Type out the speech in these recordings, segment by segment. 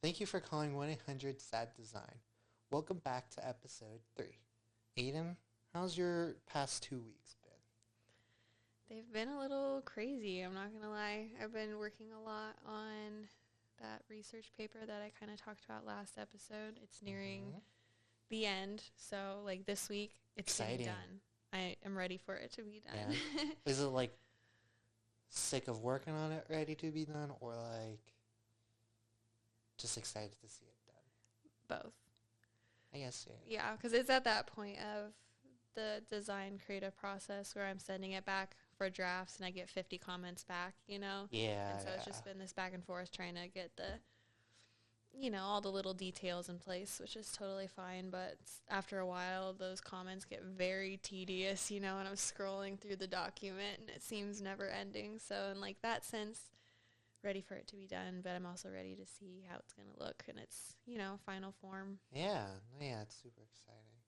Thank you for calling 1-800-SAD-DESIGN. Welcome back to episode 3. Ayden, how's your past 2 weeks been? They've been a little crazy, I'm not going to lie. I've been working a lot on that research paper that I kind of talked about last episode. It's nearing the end, so like this week, it's getting done. I am ready for it to be done. Yeah. Is it like sick of working on it, ready to be done, or like just excited to see it done? Both. I guess, yeah. Yeah, because it's at that point of the design creative process where I'm sending it back for drafts and I get 50 comments back, you know? Yeah. And so it's just been this back and forth trying to get all the little details in place, which is totally fine. But after a while, those comments get very tedious, and I'm scrolling through the document and it seems never ending. So in like that sense, ready for it to be done, but I'm also ready to see how it's going to look in its, final form. Yeah, it's super exciting.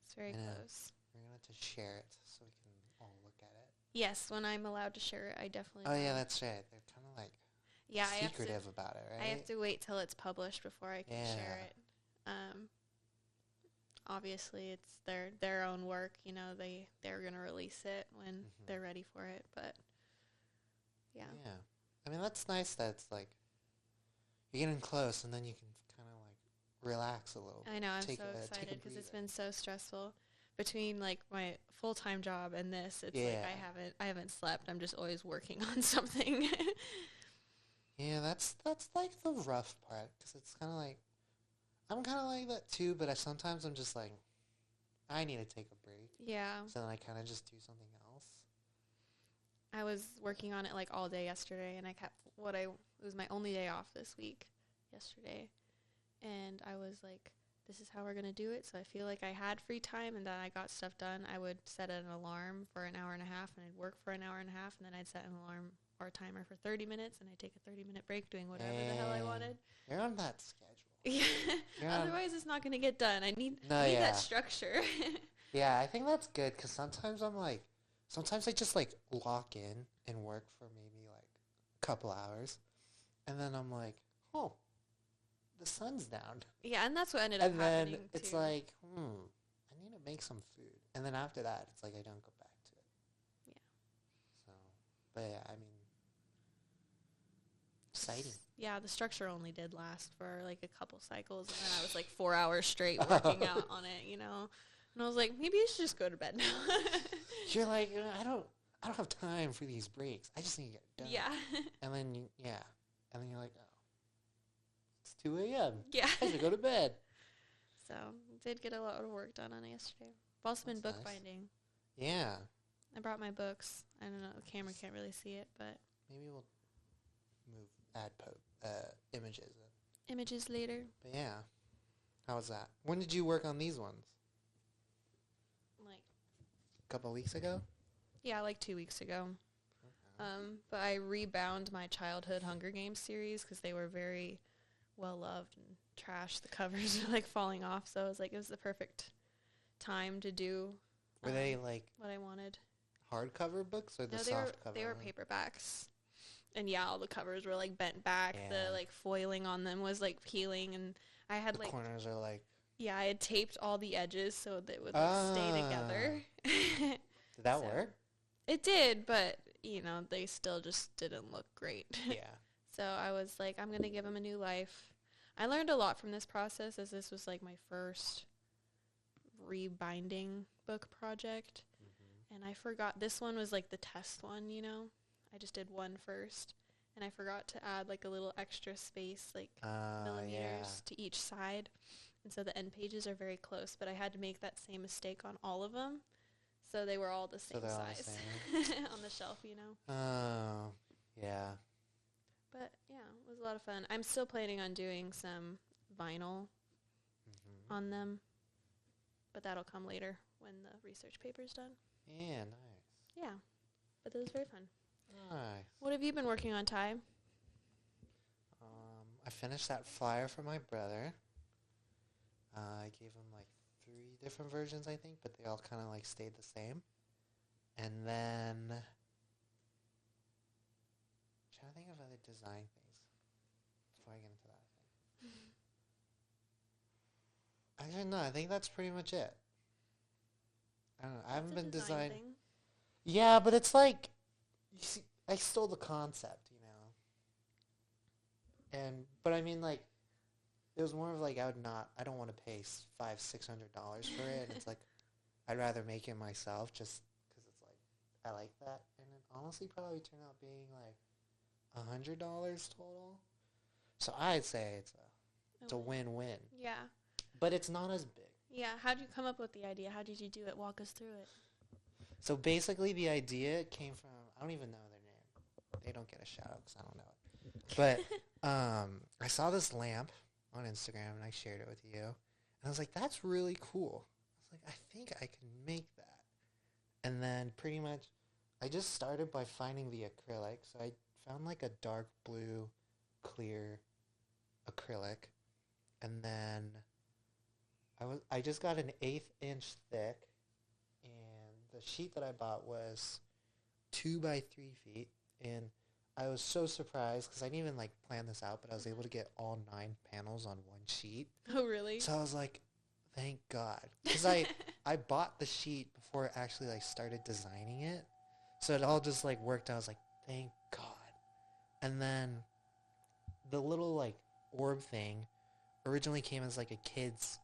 It's very close. We're going to have to share it so we can all look at it. Yes, when I'm allowed to share it, I definitely will. Yeah, that's right. They're kind of like secretive about it, right? I have to wait till it's published before I can share it. Obviously, it's their own work. They're going to release it when they're ready for it, but yeah. Yeah. I mean, that's nice that it's like you're getting close and then you can kind of like relax a little. I know, I'm so excited because it's been so stressful between like my full-time job and this. It's like I haven't slept. I'm just always working on something. Yeah, that's like the rough part because it's kind of like I'm kind of like that too, but sometimes I'm just like I need to take a break. Yeah. So then I kind of just do something else. I was working on it like all day yesterday, and it was my only day off this week yesterday, and I was like, this is how we're going to do it. So I feel like I had free time and that I got stuff done. I would set an alarm for an hour and a half, and I'd work for an hour and a half, and then I'd set an alarm or a timer for 30 minutes, and I'd take a 30-minute break doing whatever the hell I wanted. You're on that schedule. Yeah. Otherwise, it's not going to get done. I need that structure. Yeah, I think that's good because sometimes I just like lock in and work for maybe like a couple hours, and then I'm like, oh, the sun's down. Yeah, and that's what ended up happening And then it's like, I need to make some food. And then after that, it's like I don't go back to it. Yeah. So, but yeah, I mean, exciting. Yeah, the structure only did last for like a couple cycles, and then I was like 4 hours straight working out on it, And I was like, maybe I should just go to bed now. You're like, I don't have time for these breaks. I just need to get it done. Yeah. And then and then you're like, oh, it's 2 a.m. Yeah. I have to go to bed. So did get a lot of work done on it yesterday. I've also been bookbinding. Yeah. I brought my books. I don't know, the camera can't really see it, but maybe we'll add images in. Images later. But yeah. How was that? When did you work on these ones? Like a couple of weeks ago? Yeah, like 2 weeks ago. Okay. But I rebound my childhood Hunger Games series because they were very well loved and trash. The covers were like falling off, so I was like, it was the perfect time to do. Were they like what I wanted? Hardcover books or the soft cover? They were paperbacks. And yeah, all the covers were like bent back. Yeah. The like foiling on them was like peeling, and I had the corners are like. Yeah, I had taped all the edges so they would stay together. Did that work? It did, but they still just didn't look great. Yeah. So I was like, I'm gonna give them a new life. I learned a lot from this process, as this was like my first rebinding book project, and I forgot this one was like the test one. I just did one first, and I forgot to add like a little extra space, like millimeters to each side, and so the end pages are very close. But I had to make that same mistake on all of them, so they were all the same size on the shelf. Oh, yeah. But yeah, it was a lot of fun. I'm still planning on doing some vinyl on them, but that'll come later when the research paper's done. Yeah, nice. Yeah, but it was very fun. Nice. What have you been working on, Ty? I finished that flyer for my brother. I gave him like 3 different versions, I think, but they all kind of like stayed the same. And then I'm trying to think of other design things before I get into that thing. Actually, no, I think that's pretty much it. I don't know. I haven't It's a been design design. thing. Yeah, but it's like, you see, I stole the concept, you know. But I mean, like, it was more of like I don't want to pay $500-$600 for it. And it's like, I'd rather make it myself just because it's like, I like that. And it honestly probably turned out being like $100 total. So I'd say it's a win-win. Yeah. But it's not as big. Yeah. How did you come up with the idea? How did you do it? Walk us through it. So basically the idea came from, I don't even know their name. They don't get a shout out because I don't know it. But I saw this lamp on Instagram and I shared it with you. And I was like, that's really cool. I was like, I think I can make that. And then pretty much I just started by finding the acrylic. So I found like a dark blue, clear acrylic. And then I just got an 1/8 inch thick. And the sheet that I bought was 2 by 3 feet. And I was so surprised because I didn't even like plan this out, but I was able to get all 9 panels on one sheet. Oh, really? So I was like, thank God. Because I bought the sheet before I actually like started designing it. So it all just like worked out. I was like, thank God. And then the little like orb thing originally came as like a kid's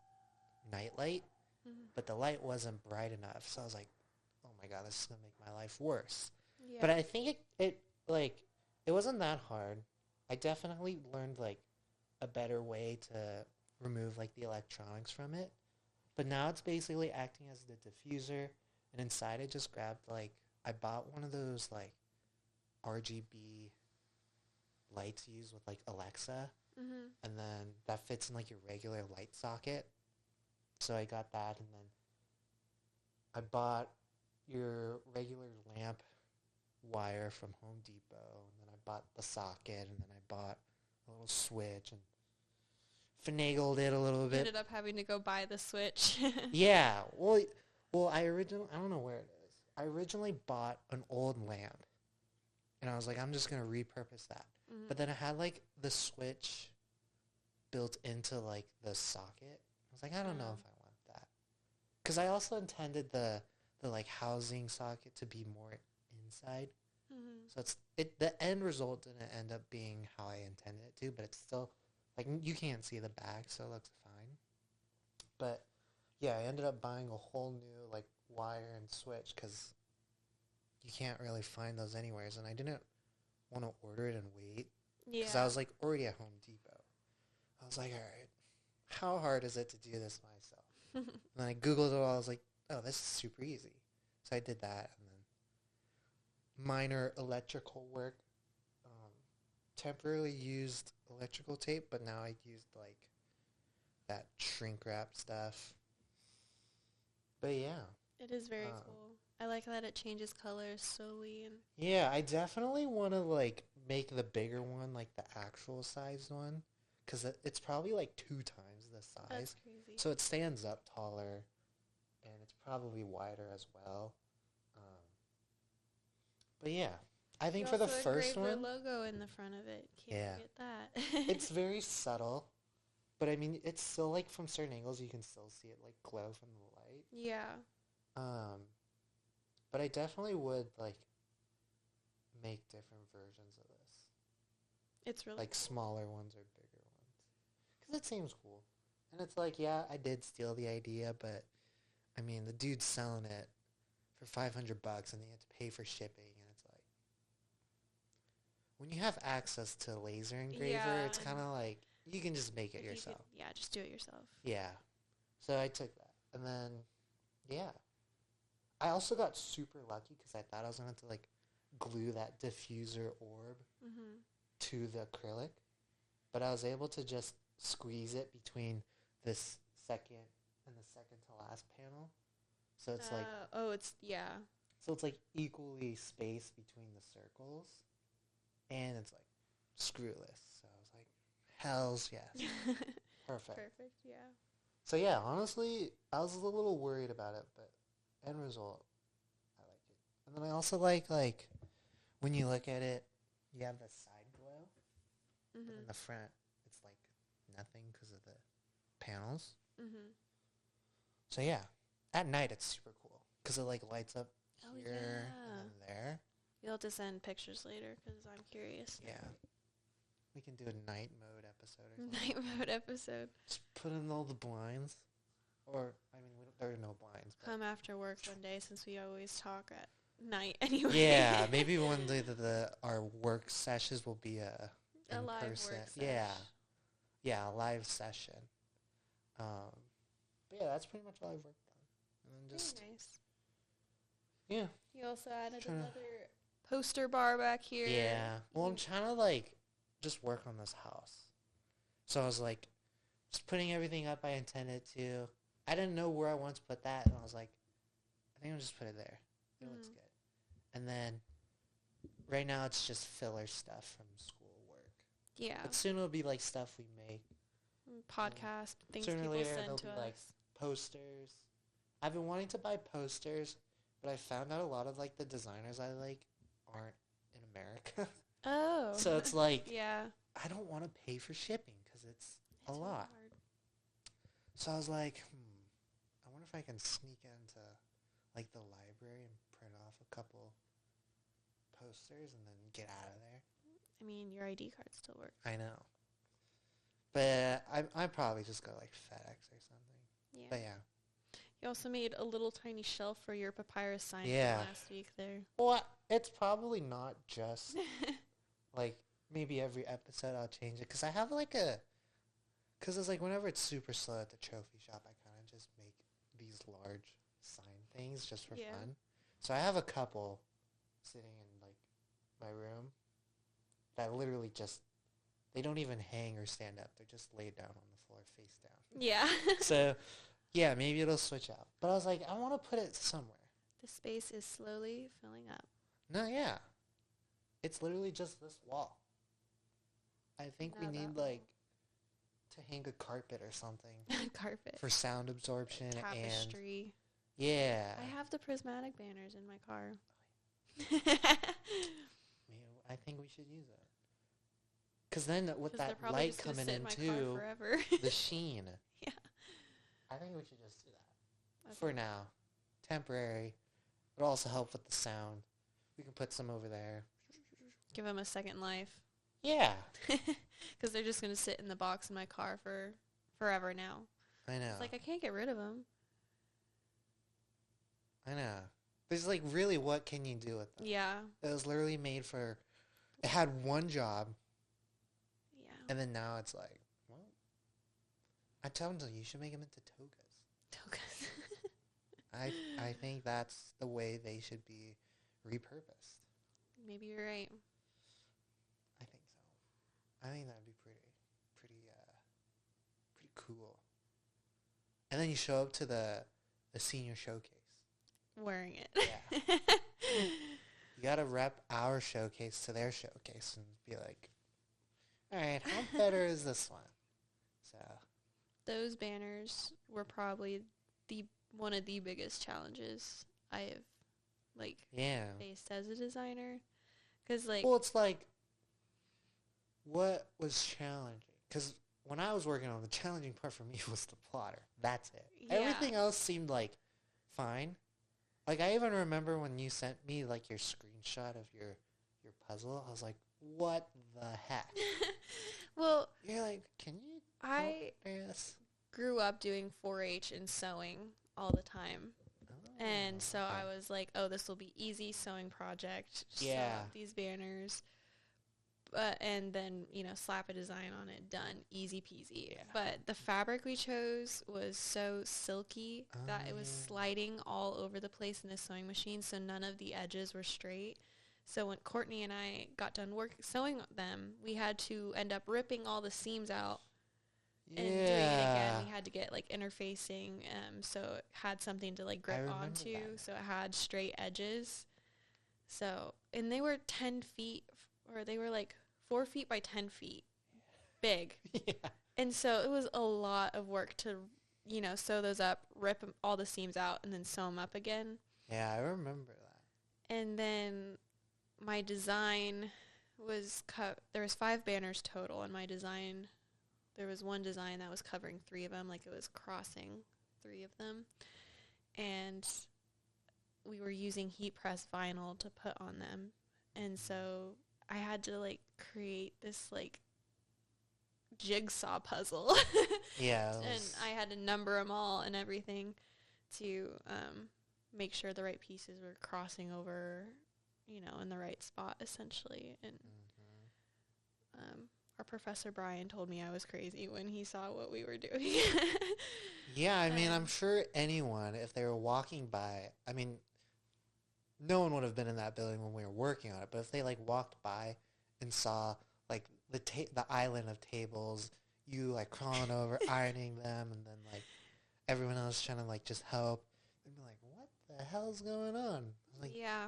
nightlight, but the light wasn't bright enough. So I was like, oh my God, this is going to make my life worse. Yeah. But I think it wasn't that hard. I definitely learned like a better way to remove like the electronics from it. But now it's basically acting as the diffuser, and inside I just grabbed like, I bought one of those like RGB lights you use with like Alexa, and then that fits in like your regular light socket. So I got that, and then I bought your regular lamp wire from Home Depot, and then I bought the socket, and then I bought a little switch and finagled it a little You bit. ended up having to go buy the switch. Yeah, well, I don't know where it is. I originally bought an old lamp, and I was like, I'm just gonna repurpose that. But then I had like the switch built into like the socket. I was like, I don't know if I want that, because I also intended the like housing socket to be more inside. So the end result didn't end up being how I intended it to, but it's still like you can't see the back, so it looks fine. But yeah, I ended up buying a whole new like wire and switch because you can't really find those anywheres, and I didn't want to order it and wait because I was like already at Home Depot. I was like, all right, how hard is it to do this myself? And then I Googled it all. I was like, oh, this is super easy. So I did that, and then minor electrical work. Temporarily used electrical tape, but now I used like that shrink wrap stuff. But yeah. It is very cool. I like that it changes colors slowly. And yeah, I definitely want to like make the bigger one like the actual sized one, because it's probably like 2 times the size. That's crazy. So it stands up taller, and it's probably wider as well. But yeah, I think for the first one, your logo in the front of it. Can't forget that. it's very subtle, but I mean, it's still like from certain angles you can still see it like glow from the light. Yeah. But I definitely would like make different versions of this. It's really like cool. Smaller ones or bigger ones, because it seems cool. And it's like, yeah, I did steal the idea, but I mean, the dude's selling it for $500, and they have to pay for shipping. When you have access to a laser engraver, it's kind of like, you can just make it yourself. Just do it yourself. Yeah. So I took that. And then, yeah. I also got super lucky because I thought I was going to have to, like, glue that diffuser orb to the acrylic. But I was able to just squeeze it between this second and the second to last panel. So it's like... So it's, like, equally spaced between the circles. And it's like, screwless. So I was like, hells yes. Perfect. Perfect, yeah. So yeah, honestly, I was a little worried about it, but end result, I like it. And then I also like, when you look at it, you have the side glow. But in the front, it's like nothing because of the panels. So yeah, at night it's super cool because it like lights up Oh, here yeah. and there. You'll have to send pictures later because I'm curious. Yeah, we can do a night mode episode or something. Night mode episode. Just put in all the blinds, or I mean, there are no blinds. But Come after work one day since we always talk at night anyway. yeah, maybe one day our work sessions will be a in live person. work Yeah, a live session. But yeah, that's pretty much all I've worked on. And then just Very nice. yeah. You also added Trying to- another poster bar back here. Yeah. Well, I'm trying to like just work on this house. So I was like just putting everything up I intended to. I didn't know where I wanted to put that, and I was like, I think I'll just put it there. It looks good. And then right now it's just filler stuff from school work. Yeah. But soon it'll be like stuff we make. Podcast, things Sooner or people later send there'll to be us. like posters. I've been wanting to buy posters, but I found out a lot of like the designers I like aren't in America. Oh. So it's like yeah. I don't want to pay for shipping because it's a really lot. hard. So I was like, I wonder if I can sneak into like the library and print off a couple posters and then get out of there. I mean, your ID card still works. I know. But I probably just go like FedEx or something. Yeah. But yeah. You also made a little tiny shelf for your papyrus sign Yeah. from last week there. Well, it's probably not just like maybe every episode I'll change it because I have like because it's like whenever it's super slow at the trophy shop, I kind of just make these large sign things just for fun. So I have a couple sitting in like my room that literally just, they don't even hang or stand up. They're just laid down on the floor face down. Yeah. So yeah, maybe it'll switch out. But I was like, I want to put it somewhere. The space is slowly filling up. No, yeah. It's literally just this wall. I think we Now need that like to hang a carpet or something Carpet. for sound absorption and Tapestry. yeah. I have the prismatic banners in my car. Maybe, I think we should use it. Because then with 'Cause that they're probably light just gonna coming sit in my car too, forever. the sheen. Yeah. I think we should just do that. Okay. For now. Temporary. It'll also help with the sound. We can put some over there. Give them a second life. Yeah. Because they're just going to sit in the box in my car for forever now. I know. It's like, I can't get rid of them. I know. There's like really what can you do with them? Yeah. It was literally made for, it had one job. Yeah. And then now it's like, well, I tell them you should make them into togas. Togas. I think that's the way they should be repurposed. Maybe you're right. I think so. I think that'd be pretty cool. And then you show up to the senior showcase. Wearing it. Yeah. You gotta rep our showcase to their showcase and be like, all right, how better is this one? So Those banners were probably one of the biggest challenges I have, like, yeah. faced as a designer. Because, like, Well, it's like, what was challenging? Because when I was working on the challenging part for me was the plotter. That's it. Yeah. Everything else seemed like fine. Like I even remember when you sent me like your screenshot of your puzzle. I was like, what the heck? well, You're like, can you I help this? grew up doing 4-H and sewing all the time. Oh, And so okay. I was like, oh, this will be easy sewing project. Sew Yeah. up these banners. And then, slap a design on it. Done. Easy peasy. Yeah. But the fabric we chose was so silky that it was yeah. sliding all over the place in the sewing machine, so none of the edges were straight. So when Courtney and I got done sewing them, we had to end up ripping all the seams out and doing it again. We had to get like interfacing, so it had something to like grip remember onto, that. so it had straight edges. So, and they were 10 feet, or they were like 4 feet by 10 feet, big. Yeah. And so it was a lot of work to, sew those up, rip all the seams out, and then sew them up again. Yeah, I remember that. And then my design was there was 5 banners total, and my design, there was one design that was covering 3 of them, like it was crossing 3 of them. And we were using heat press vinyl to put on them. And so I had to, like, create this, like, jigsaw puzzle. Yeah. And I had to number them all and everything to make sure the right pieces were crossing over, in the right spot, essentially. And our professor Brian told me I was crazy when he saw what we were doing. Yeah, I mean, I'm sure anyone, if they were walking by, I mean, no one would have been in that building when we were working on it, but if they, like, walked by and saw, like, the island of tables, you, like, crawling over, ironing them, and then, like, everyone else trying to, like, just help, they'd be like, what the hell's going on? Like, yeah.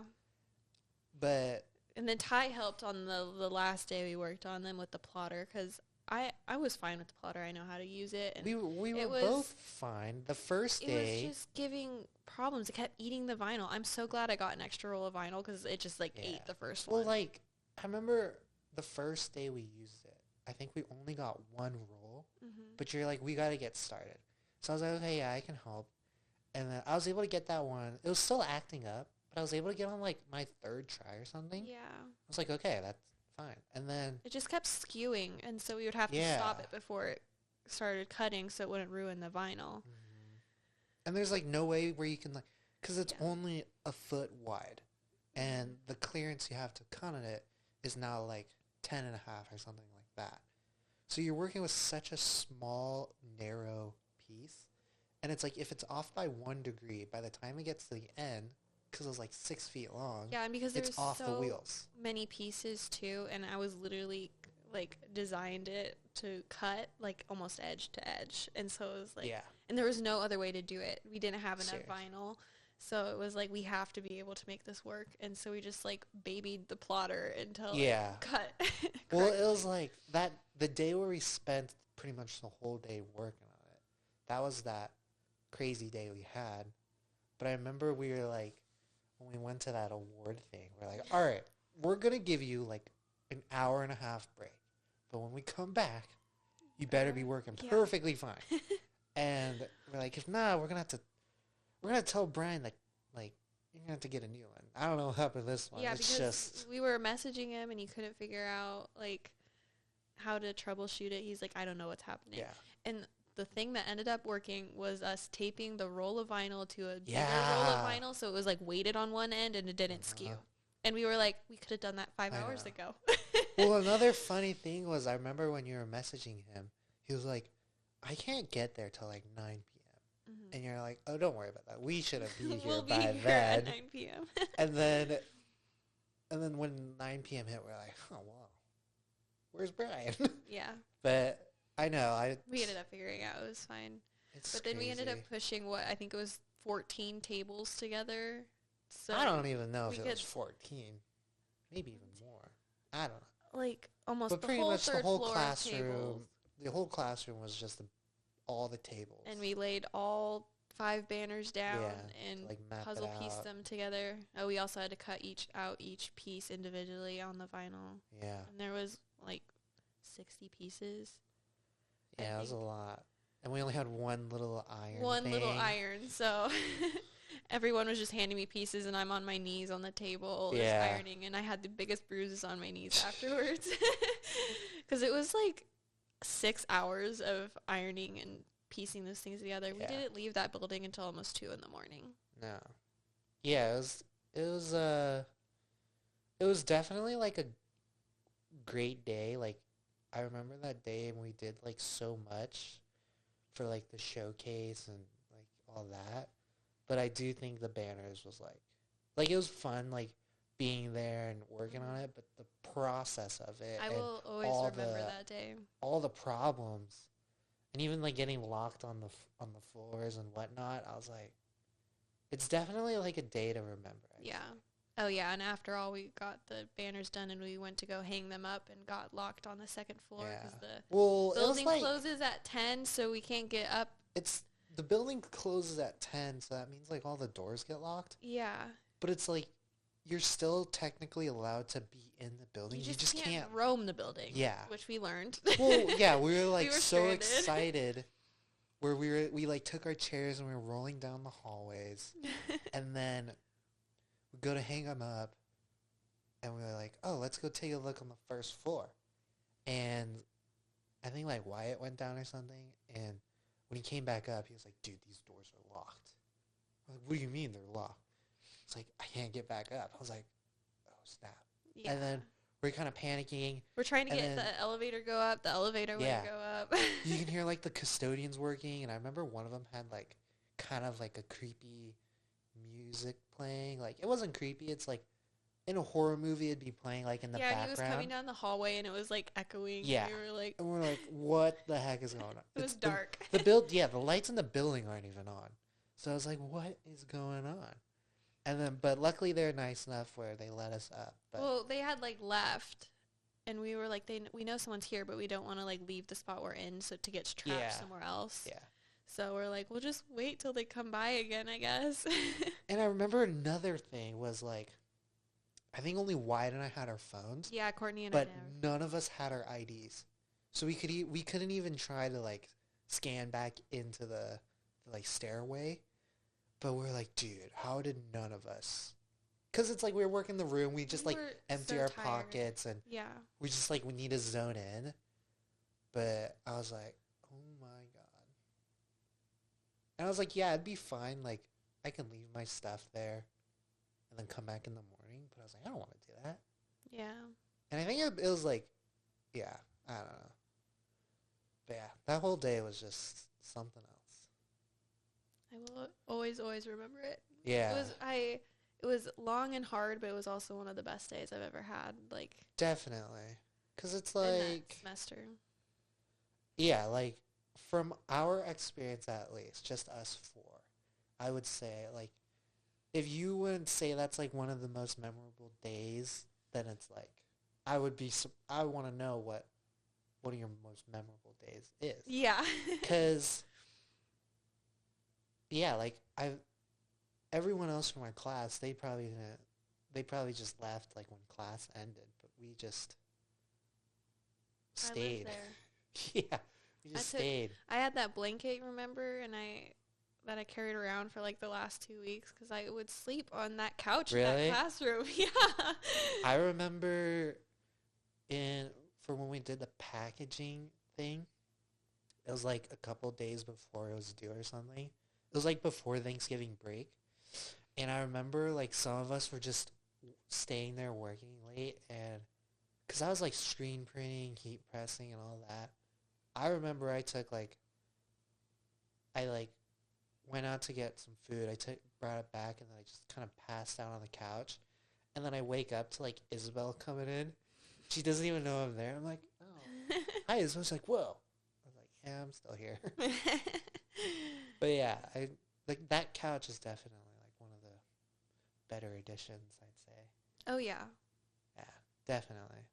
But... And then Ty helped on the last day we worked on them with the plotter, because I was fine with the plotter. I know how to use it. And we were both fine. The first day... It was just giving problems. It kept eating the vinyl. I'm so glad I got an extra roll of vinyl, because it just, like, ate the first one. Well, like, I remember the first day we used it, I think we only got one roll, but you're like, we got to get started. So I was like, okay, yeah, I can help. And then I was able to get that one. It was still acting up, but I was able to get on, like, my 3rd try or something. Yeah. I was like, okay, that's fine. And then... It just kept skewing, and so we would have to stop it before it started cutting so it wouldn't ruin the vinyl. And there's, like, no way where you can, like... Because it's only a foot wide. And the clearance you have to cut on it is now, like, 10 and a half or something like that. So you're working with such a small, narrow piece. And it's like, if it's off by 1 degree, by the time it gets to the end, because it was like 6 feet long, and because it's off the wheels. Many pieces too, and I was literally, like, designed it to cut, like, almost edge to edge. And so it was like, and there was no other way to do it. We didn't have enough vinyl. So it was like, we have to be able to make this work. And so we just, like, babied the plotter until it cut. Well, it was like the day where we spent pretty much the whole day working on it. That was that crazy day we had. But I remember we were like, when we went to that award thing, we're like, all right, we're going to give you, like, an hour and a half break. But when we come back, you better be working perfectly fine. And we're like, if not, we're going to tell Brian that, like, you're going to have to get a new one. I don't know what happened to this one. Yeah, it's because just... we were messaging him and he couldn't figure out, like, how to troubleshoot it. He's like, I don't know what's happening. Yeah. And the thing that ended up working was us taping the roll of vinyl to a bigger roll of vinyl, so it was, like, weighted on one end and it didn't skew. And we were like, we could have done that 5 hours ago. Well, another funny thing was, I remember when you were messaging him, he was like, I can't get there till, like, 9 p.m. And you're like, oh, don't worry about that. We should have been here by then. At 9 p.m. and then when 9 p.m. hit, we're like, oh, wow, where's Brian? Yeah. But I know. We ended up figuring out it was fine. Then we ended up pushing I think it was 14 tables together. So I don't even know if it was 14. Maybe even more. I don't know. Like, almost but the pretty whole much third the whole floor classroom. tables. The whole classroom was just all the tables. And we laid all 5 banners down and like puzzle pieced them together. Oh, we also had to cut each piece individually on the vinyl. Yeah. And there was, like, 60 pieces. Yeah, it was a lot. And we only had one little iron. Little iron, so everyone was just handing me pieces, and I'm on my knees on the table just ironing, and I had the biggest bruises on my knees afterwards. Because it was, like, 6 hours of ironing and piecing those things together. We didn't leave that building until almost 2 in the morning. No. Yeah, it was definitely, like, a great day. Like, I remember that day and we did, like, so much for, like, the showcase and, like, all that. But I do think the banners was, like, it was fun, like, being there and working on it, but the process of it. I will always remember that day. All the problems. And even, like, getting locked on the floors and whatnot, I was like, it's definitely, like, a day to remember. Yeah. Oh, yeah, and after all, we got the banners done, and we went to go hang them up and got locked on the 2nd floor because the building closes at 10, so we can't get up. The building closes at 10, so that means, like, all the doors get locked. Yeah. But it's, like, you're still technically allowed to be in the building. You just can't roam the building. Yeah. Which we learned. Well, yeah, we were, like, so excited where we like took our chairs and we were rolling down the hallways, and then we go to hang them up, and we were like, oh, let's go take a look on the first floor, and I think like Wyatt went down or something, and when he came back up, he was like, dude, these doors are locked. I was like, what do you mean they're locked? It's like, I can't get back up. I was like, oh, snap. Yeah. And then we're kind of panicking. We're trying to get the elevator go up. The elevator wouldn't go up. You can hear like the custodians working, and I remember one of them had like kind of like a creepy music playing. Like, it wasn't creepy. It's like in a horror movie, it'd be playing like in the background. Yeah, he was coming down the hallway, and it was like echoing. Yeah. And we we're like, what the heck is going on? It was dark. The lights in the building aren't even on. So I was like, what is going on? And then, but luckily they're nice enough where they let us up. But well, they had like left, and we were like, we know someone's here, but we don't want to like leave the spot we're in so to get trapped somewhere else. Yeah. So we're like, we'll just wait till they come by again, I guess. And I remember another thing was like, I think only Wyatt and I had our phones. Yeah, Courtney and but I none of us had our IDs, so we couldn't even try to like scan back into the like stairway. But we're like, dude, how did none of us? Because it's like we were working the room, we just like empty our pockets, and we just like we need to zone in. But I was like, oh my god. And I was like, yeah, it'd be fine. Like, I can leave my stuff there and then come back in the morning. But I was like, I don't want to do that. Yeah. And I think it was like, yeah, I don't know. But yeah, that whole day was just something else. I will always remember it. Yeah. It was long and hard, but it was also one of the best days I've ever had. Like, definitely. Because it's in like that semester. Yeah, like from our experience at least, just us four, I would say like if you wouldn't say that's like one of the most memorable days, then it's like I want to know what one of your most memorable days is. Yeah. Because yeah, like everyone else from our class, they probably just left like when class ended, but we just stayed. Yeah, we just stayed. I had that blanket, remember, and that I carried around for like the last 2 weeks because I would sleep on that couch in that classroom. Yeah. I remember for when we did the packaging thing, it was like a couple days before it was due or something. It was like before Thanksgiving break. And I remember like some of us were just staying there working late, and because I was like screen printing, heat pressing, and all that. I remember I went out to get some food. Brought it back, and then I just kind of passed out on the couch. And then I wake up to like Isabel coming in. She doesn't even know I'm there. I'm like, oh, hi, Isabel. She's like, whoa. I was like, yeah, I'm still here. But yeah, that couch is definitely like one of the better additions, I'd say. Oh yeah. Yeah, definitely.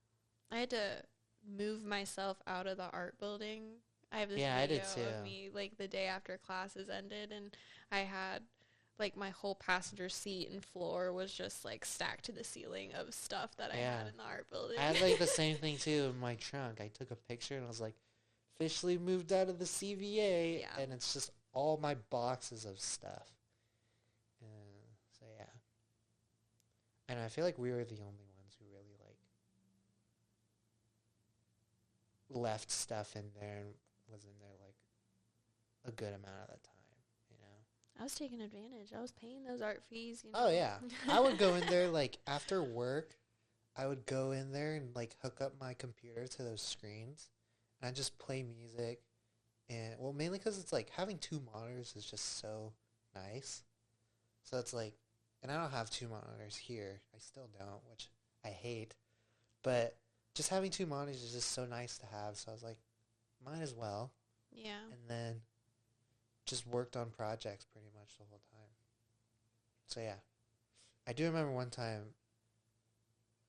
I had to move myself out of the art building. I have this video I did too. of me like the day after classes ended, and I had like my whole passenger seat and floor was just like stacked to the ceiling of stuff that I had in the art building. I had like the same thing too in my trunk. I took a picture and I was like, officially moved out of the CVA, and it's just all my boxes of stuff. So yeah. And I feel like we were the only ones who really like left stuff in there and was in there like a good amount of the time, you know. I was taking advantage. I was paying those art fees, you know. Oh yeah. I would go in there like after work. I would go in there and like hook up my computer to those screens, and I just play music. And well, mainly because it's like having two monitors is just so nice. So it's like, and I don't have two monitors here. I still don't, which I hate. But just having two monitors is just so nice to have. So I was like, might as well. Yeah. And then just worked on projects pretty much the whole time. So yeah. I do remember one time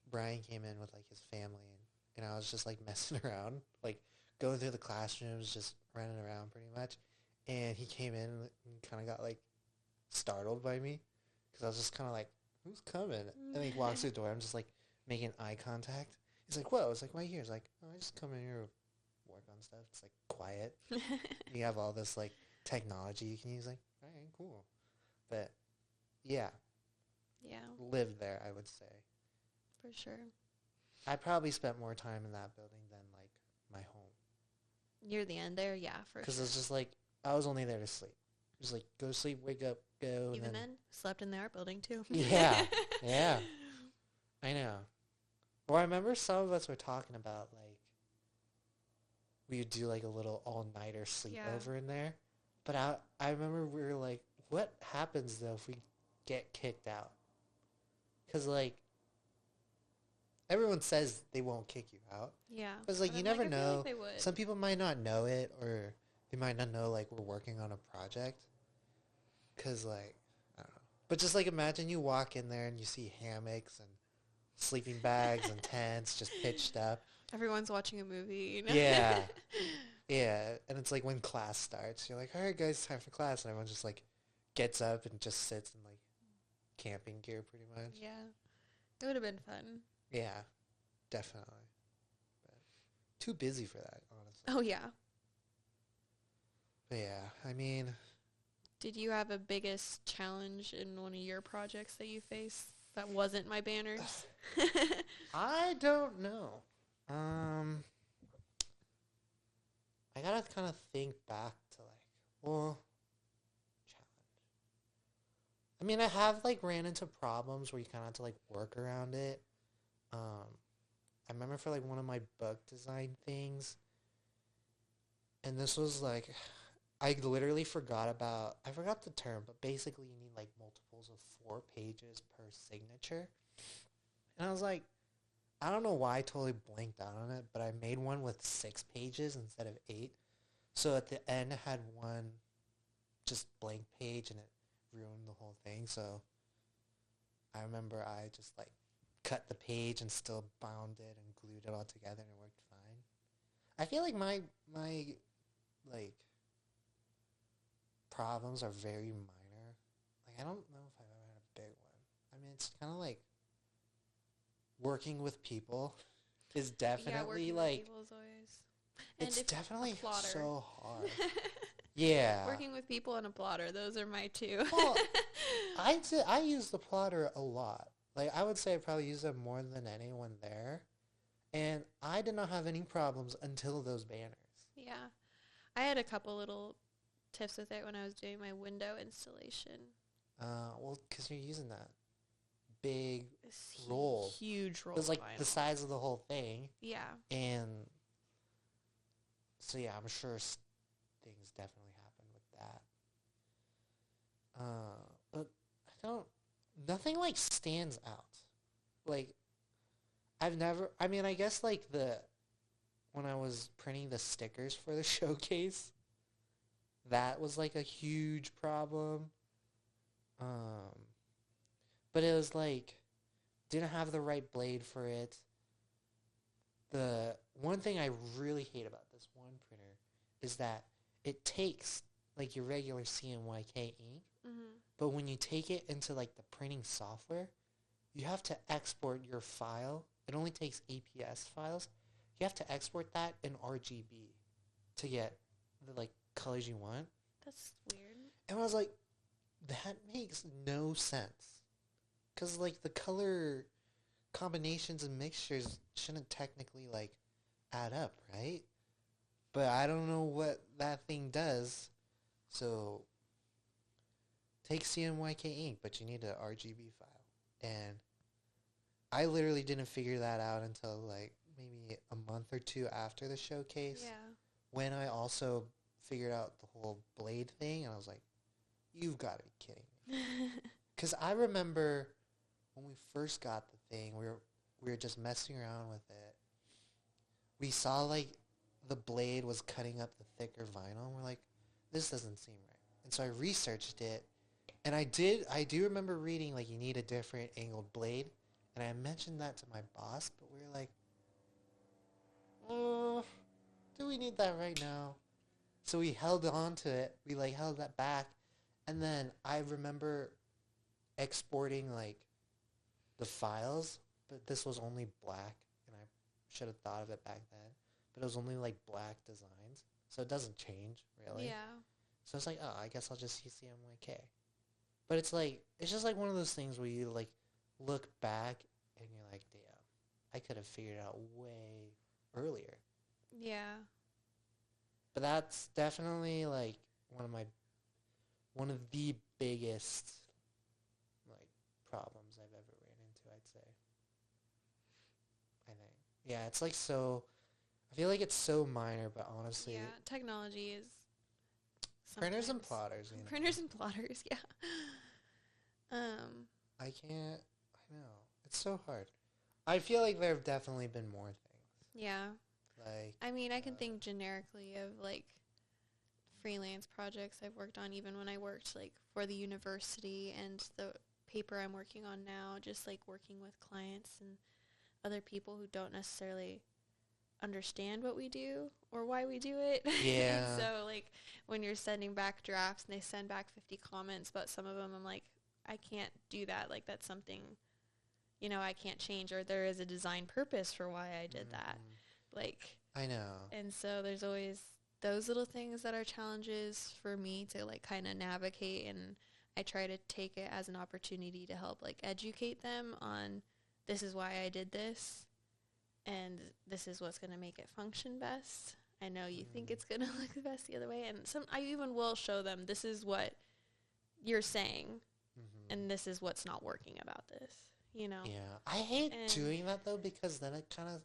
Brian came in with like his family, and I was just like messing around, like going through the classrooms, just running around pretty much. And he came in and kind of got like startled by me because I was just kind of like, who's coming? And he walks through the door. I'm just like making eye contact. He's like, whoa. It's like, why here? He's like, oh, I just come in here to work on stuff. It's like quiet. You have all this like technology you can use. Like, all right, cool. But yeah, Yeah, lived there, I would say. for sure. I probably spent more time in that building than like my home. Near the end there, yeah, for Because sure. it's just like, I was only there to sleep. Just like, go to sleep, wake up, go. Even and then, slept in the art building too. Yeah, yeah, I know. Well, I remember some of us were talking about like, we would do like a little all-nighter sleepover in there. But I remember we were like, what happens though if we get kicked out? Because like, everyone says they won't kick you out. Yeah. Because like, But you I'm never I feel know. like they would. Some people might not know it, or they might not know like we're working on a project. Because like, I don't know. But just like, imagine you walk in there and you see hammocks and sleeping bags and tents just pitched up. Everyone's watching a movie, you know? Yeah. Yeah. And it's like when class starts, you're like, all right, guys, time for class. And everyone just like gets up and just sits in like camping gear pretty much. Yeah. It would have been fun. Yeah, definitely. But too busy for that, honestly. Oh, yeah. But yeah, I mean, Did you have a biggest challenge in one of your projects that you faced that wasn't my banners? I don't know. I gotta kind of think back to like, well, challenge. I mean, I have like ran into problems where you kind of have to like work around it. I remember for like one of my book design things, and this was like, I literally forgot the term, but basically you need like multiples of 4 pages per signature. And I was like, I don't know why I totally blanked out on it, but I made one with 6 pages instead of 8. So at the end, I had one just blank page, and it ruined the whole thing. So I remember I just like cut the page and still bound it and glued it all together, and it worked fine. I feel like my like problems are very minor. Like, I don't know if I've ever had a big one. I mean, it's kind of like working with people is definitely like, with people is always... it's and definitely so hard. Yeah. Yeah. Working with people and a plotter, those are my two. Well, I use the plotter a lot. Like, I would say I probably use it more than anyone there. And I did not have any problems until those banners. Yeah. I had a couple little tips with it when I was doing my window installation. Well, because you're using that big This roll. Huge roll. It was like vinyl. the size of the whole thing. Yeah. And so, yeah, I'm sure things definitely happened with that. But nothing like stands out. Like, I guess like when I was printing the stickers for the showcase, that was like a huge problem. But it was like, didn't have the right blade for it. The one thing I really hate about this one printer is that it takes like your regular CMYK ink, but when you take it into like the printing software, you have to export your file. It only takes APS files. You have to export that in RGB to get the like colors you want. That's weird. And I was like, that makes no sense. Because like the color combinations and mixtures shouldn't technically like add up, right? But I don't know what that thing does. So take CMYK ink, but you need an RGB file. And I literally didn't figure that out until like maybe a month or two after the showcase. Yeah. When I also figured out the whole blade thing, and I was like, you've got to be kidding me. Because I remember when we first got the thing, we were just messing around with it. We saw like the blade was cutting up the thicker vinyl, and we're like, this doesn't seem right. And so I researched it, and I do remember reading like you need a different angled blade, and I mentioned that to my boss, but we were like, do we need that right now? So we held on to it. We like held that back, and then I remember exporting like the files, but this was only black, and I should have thought of it back then. But it was only like black designs, so it doesn't change really. Yeah. So it's like, oh, I guess I'll just use the MYK. But it's just like one of those things where you like look back and you're like, damn, I could have figured it out way earlier. Yeah. But that's definitely like one of the biggest like problems I've ever ran into, I'd say. I think. Yeah, it's like so I feel like it's so minor, but honestly, Yeah, technology is printers and sometimes- plotters, you know. Printers and plotters, yeah. I can't. I know it's so hard. I feel like there have definitely been more things. Yeah. Like I mean, I can think generically of like freelance projects I've worked on, even when I worked like for the university and the paper I'm working on now, just like working with clients and other people who don't necessarily understand what we do or why we do it. Yeah. And so like when you're sending back drafts and they send back 50 comments, but some of them I'm like, I can't do that. Like that's something, you know, I can't change, or there is a design purpose for why I did that. Like, I know. and so there's always those little things that are challenges for me to like kind of navigate, and I try to take it as an opportunity to help like educate them on this is why I did this and this is what's going to make it function best. I know you think it's going to look the best the other way, and I even will show them this is what you're saying and this is what's not working about this, you know. Yeah. I hate doing that though, because then it kind of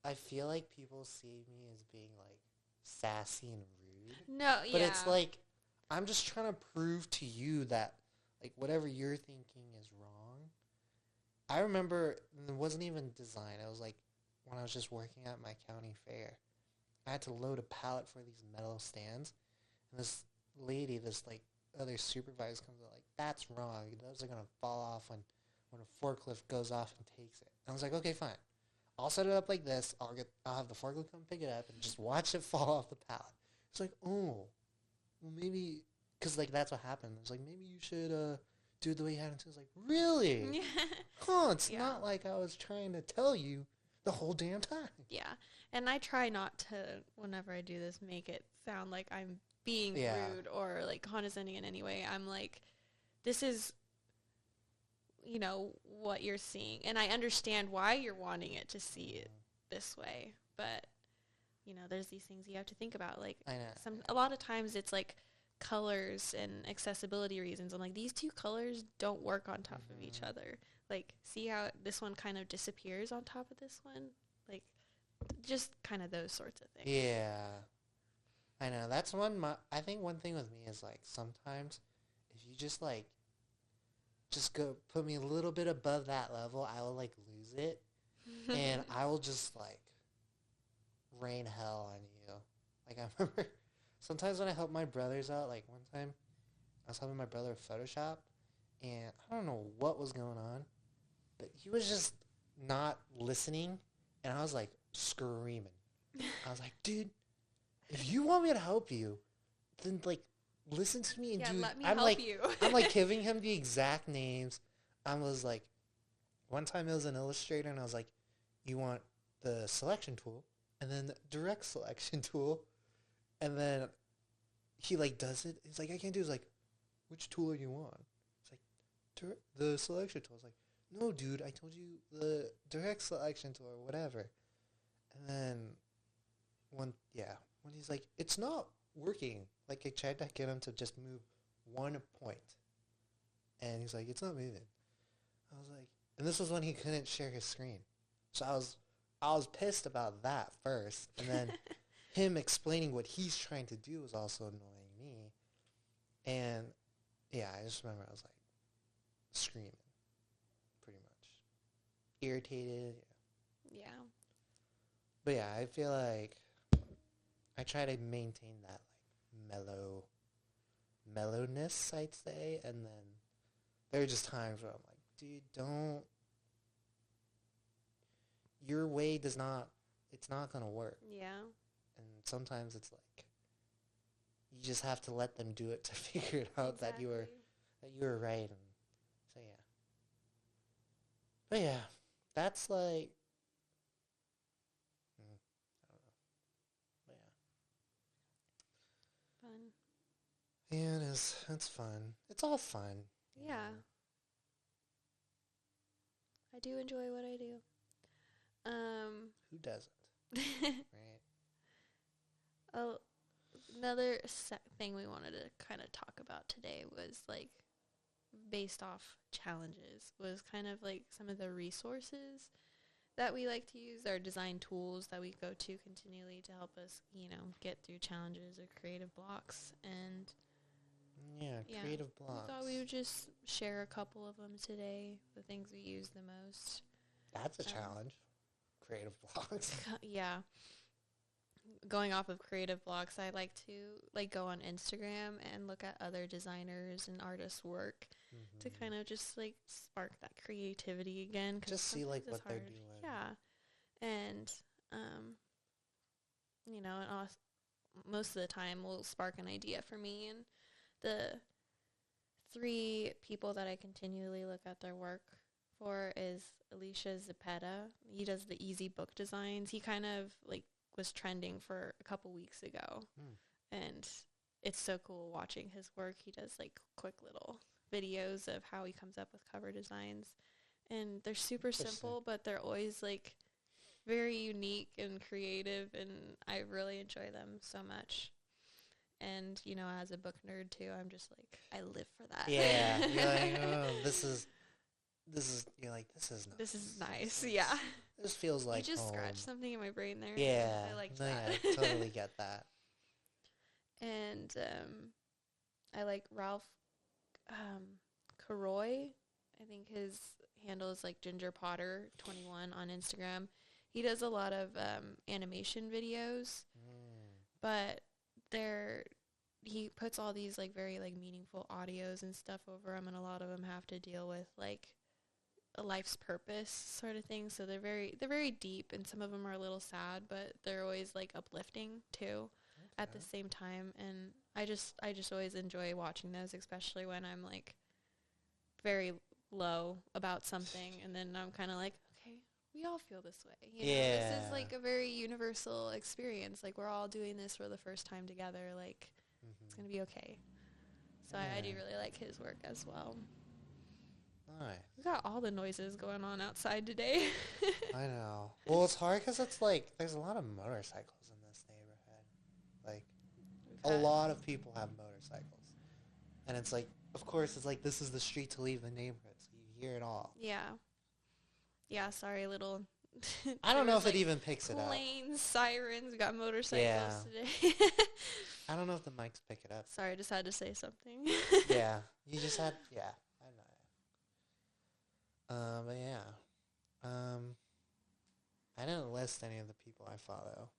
I feel like people see me as being like sassy and rude. No, But yeah. it's like I'm just trying to prove to you that like whatever you're thinking is wrong. I remember it wasn't even design. It was like when I was just working at my county fair. I had to load a pallet for these metal stands, and this lady, this like other supervisor comes out like, that's wrong. Those are gonna fall off when a forklift goes off and takes it. And I was like, okay, fine. I'll set it up like this. I'll have the forklift come pick it up and just watch it fall off the pallet. It's like, oh, well maybe, because like that's what happened. It's like, maybe you should do it the way you had it. It's like, really? Huh, it's not like I was trying to tell you the whole damn time. Yeah, and I try not to, whenever I do this, make it sound like I'm being rude or like condescending in any way. I'm like, this is, you know, what you're seeing, and I understand why you're wanting it to see it this way, but you know, there's these things you have to think about. Like, I know. a lot of times it's like colors and accessibility reasons. I'm like, these two colors don't work on top of each other. Like, see how this one kind of disappears on top of this one? Like, just kind of those sorts of things. Yeah. I know. That's I think one thing with me is, like, sometimes if you just, like, just go put me a little bit above that level, I will, like, lose it. And I will just, like, rain hell on you. Like, I remember sometimes when I help my brothers out, like, one time I was helping my brother with Photoshop, and I don't know what was going on, but he was just not listening, and I was, like, screaming. I was like, dude, if you want me to help you, then, like, listen to me and do... let me I'm help like, you. I'm, like, giving him the exact names. I was, like... One time it was an Illustrator, and I was like, you want the selection tool, and then the direct selection tool, and then he, like, does it. He's like, I can't do it. He's like, which tool are you on? It's like, the selection tool. I was like, no, dude, I told you the direct selection tool or whatever. And then when he's like, it's not working. Like, I tried to get him to just move 1 point. And he's like, it's not moving. I was like, and this was when he couldn't share his screen. So I was pissed about that first. And then him explaining what he's trying to do was also annoying me. And yeah, I just remember I was like screaming, pretty much. Irritated. Yeah. But yeah, I feel like I try to maintain that like mellowness, I'd say. And then there are just times where I'm like, dude, don't. Your way it's not going to work. Yeah. And sometimes it's like, you just have to let them do it to figure it out that you were right. And so, yeah. But yeah, that's like, I don't know. But Yeah, it's fun. It's all fun. Yeah. I do enjoy what I do. Who doesn't? Right. Oh, another thing we wanted to kind of talk about today was like based off challenges was kind of like some of the resources that we like to use, our design tools that we go to continually to help us, get through challenges or creative blocks. And Yeah, creative we blocks. thought we would just share a couple of them today, the things we use the most. That's a challenge. Creative blocks. Yeah. Going off of creative blocks, I like to go on Instagram and look at other designers and artists' work to kind of just spark that creativity again. Just see what they're doing. Yeah, and most of the time will spark an idea for me. And the 3 people that I continually look at their work for is Alicia Zapata. He does the easy book designs. He kind of was trending for a couple weeks ago. And it's so cool watching his work. He does quick little videos of how he comes up with cover designs, and they're super simple, but they're always very unique and creative, and I really enjoy them so much. And as a book nerd too, I'm just I live for that. Yeah, you're like, oh, this is you're like, this is nice. This is nice. Yeah. This feels like you just home. scratched something in my brain there. Yeah, I liked that. Yeah, I totally get that. And I like Ralph Karoy. I think his handle is Ginger Potter 21 on Instagram. He does a lot of animation videos, but he puts all these very meaningful audios and stuff over them, and a lot of them have to deal with a life's purpose sort of thing. So they're very deep, and some of them are a little sad, but they're always uplifting too at the same time. And I just always enjoy watching those, especially when I'm very low about something, and then I'm kind of okay, we all feel this way. This is a very universal experience. We're all doing this for the first time together. It's gonna be okay. So I do really like his work as well. Nice. We got all the noises going on outside today. I know. Well, it's hard because it's there's a lot of motorcycles in this neighborhood. A lot of people have motorcycles. And it's of course, it's this is the street to leave the neighborhood, so you hear it all. Yeah. Yeah, sorry, little... I don't know if it even picks it up. Planes, sirens, we got motorcycles today. I don't know if the mics pick it up. Sorry, I just had to say something. Yeah, you just had... Yeah, I know. But yeah. I didn't list any of the people I follow.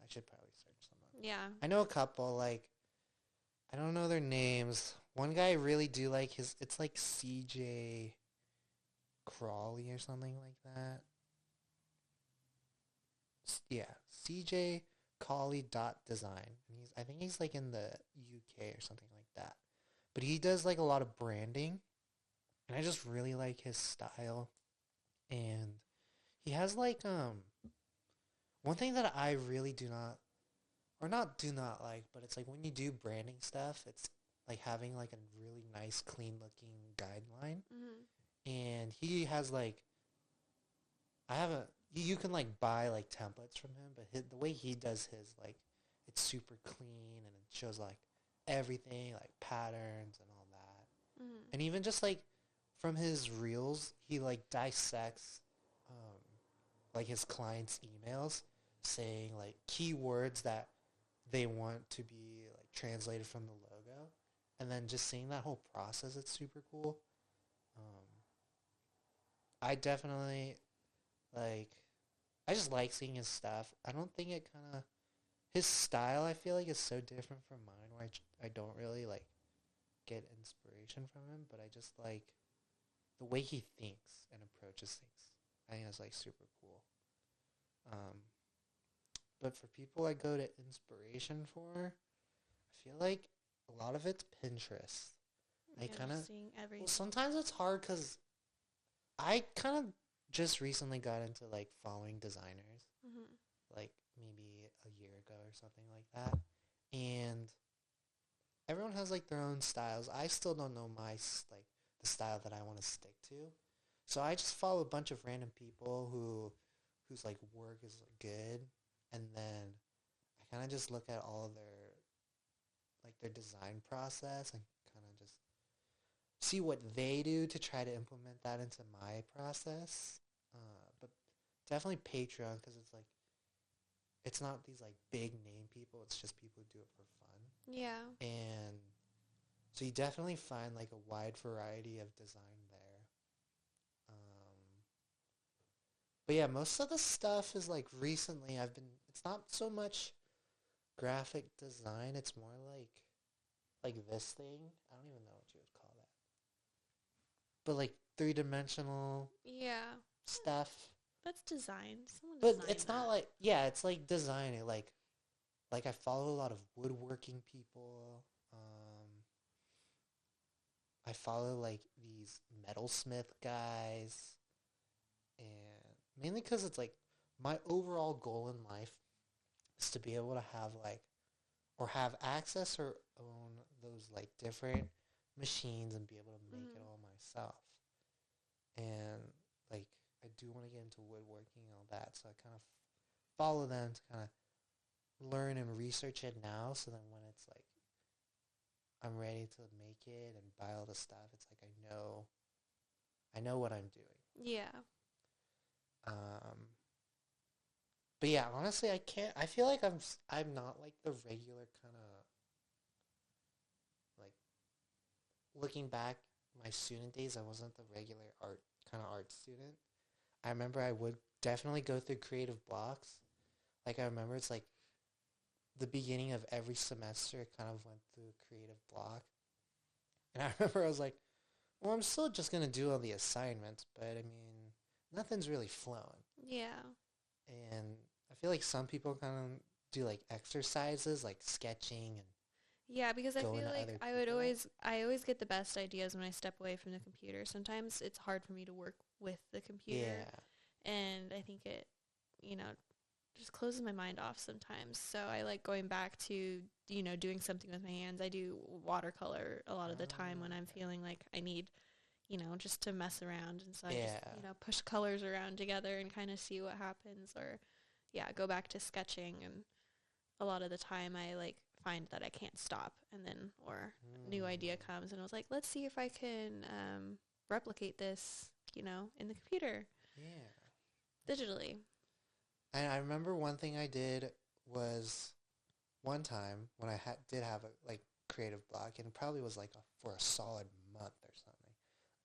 I should probably search them up. Yeah. I know a couple, I don't know their names. One guy I really do like his... It's CJ Crawley or something like that. Yeah, CJ Cawley.design. And I think he's in the UK or something like that. But he does a lot of branding, and I just really like his style. And he has one thing that I really do not, or not do not like, but it's when you do branding stuff, it's having a really nice, clean looking guideline. And he has you can buy templates from him, but the way he does his it's super clean, and it shows everything, patterns and all that. And even just from his reels, he dissects his clients' emails, saying keywords that they want to be translated from the logo, and then just seeing that whole process, it's super cool. I definitely I just like seeing his stuff. I don't think it kind of... His style, I feel is so different from mine, where I don't really, get inspiration from him, but I just like the way he thinks and approaches things. I think that's, super cool. But for people I go to inspiration for, I feel a lot of it's Pinterest. I kind of... Well, sometimes it's hard because I kind of just recently got into following designers, maybe a year ago or something like that, and everyone has like their own styles. I still don't know like the style that I want to stick to. So I just follow a bunch of random people whose like work is good, and then I kind of just look at all of their design process and kind of just see what they do to try to implement that into my process. But definitely Patreon, because it's like it's not these like big name people. It's just people who do it for fun. Yeah. And so you definitely find like a wide variety of design there. But yeah, most of the stuff is like recently it's not so much graphic design. It's more like this thing. I don't even know what you would call that. But like three-dimensional Yeah. stuff. That's design. Someone But designed it's not that. like, yeah, it's like designing. Like I follow a lot of woodworking people. I follow like these metalsmith guys, and mainly because it's like my overall goal in life is to be able to have like or have access or own those like different machines and be able to make it Mm-hmm. all myself. And like I do want to get into woodworking and all that, so I kind of follow them to kind of learn and research it now, so then when it's like I'm ready to make it and buy all the stuff, it's like I know what I'm doing. Yeah. Um, but yeah, honestly, I can't. I feel like I'm not like the regular kind of like looking back my student days. I wasn't the regular art student. I remember I would definitely go through creative blocks. Like I remember it's like the beginning of every semester kind of went through a creative block. And I remember I was like, well, I'm still just going to do all the assignments, but I mean, nothing's really flowing. Yeah. And I feel like some people kind of do like exercises, like sketching and Yeah, because I going feel to like other people. I always get the best ideas when I step away from the computer. Sometimes it's hard for me to work with the computer, Yeah. and I think it, you know, just closes my mind off sometimes. So I like going back to, doing something with my hands. I do watercolor a lot of the time when I'm Okay. feeling like I need, just to mess around. And so I just, Yeah. push colors around together and kind of see what happens, or yeah, go back to sketching. And a lot of the time I like find that I can't stop, and then or a new idea Hmm. comes and I was like, let's see if I can replicate this, in the computer Yeah. digitally. And I remember one thing I did was one time when did have a like creative block, and it probably was like for a solid month or something.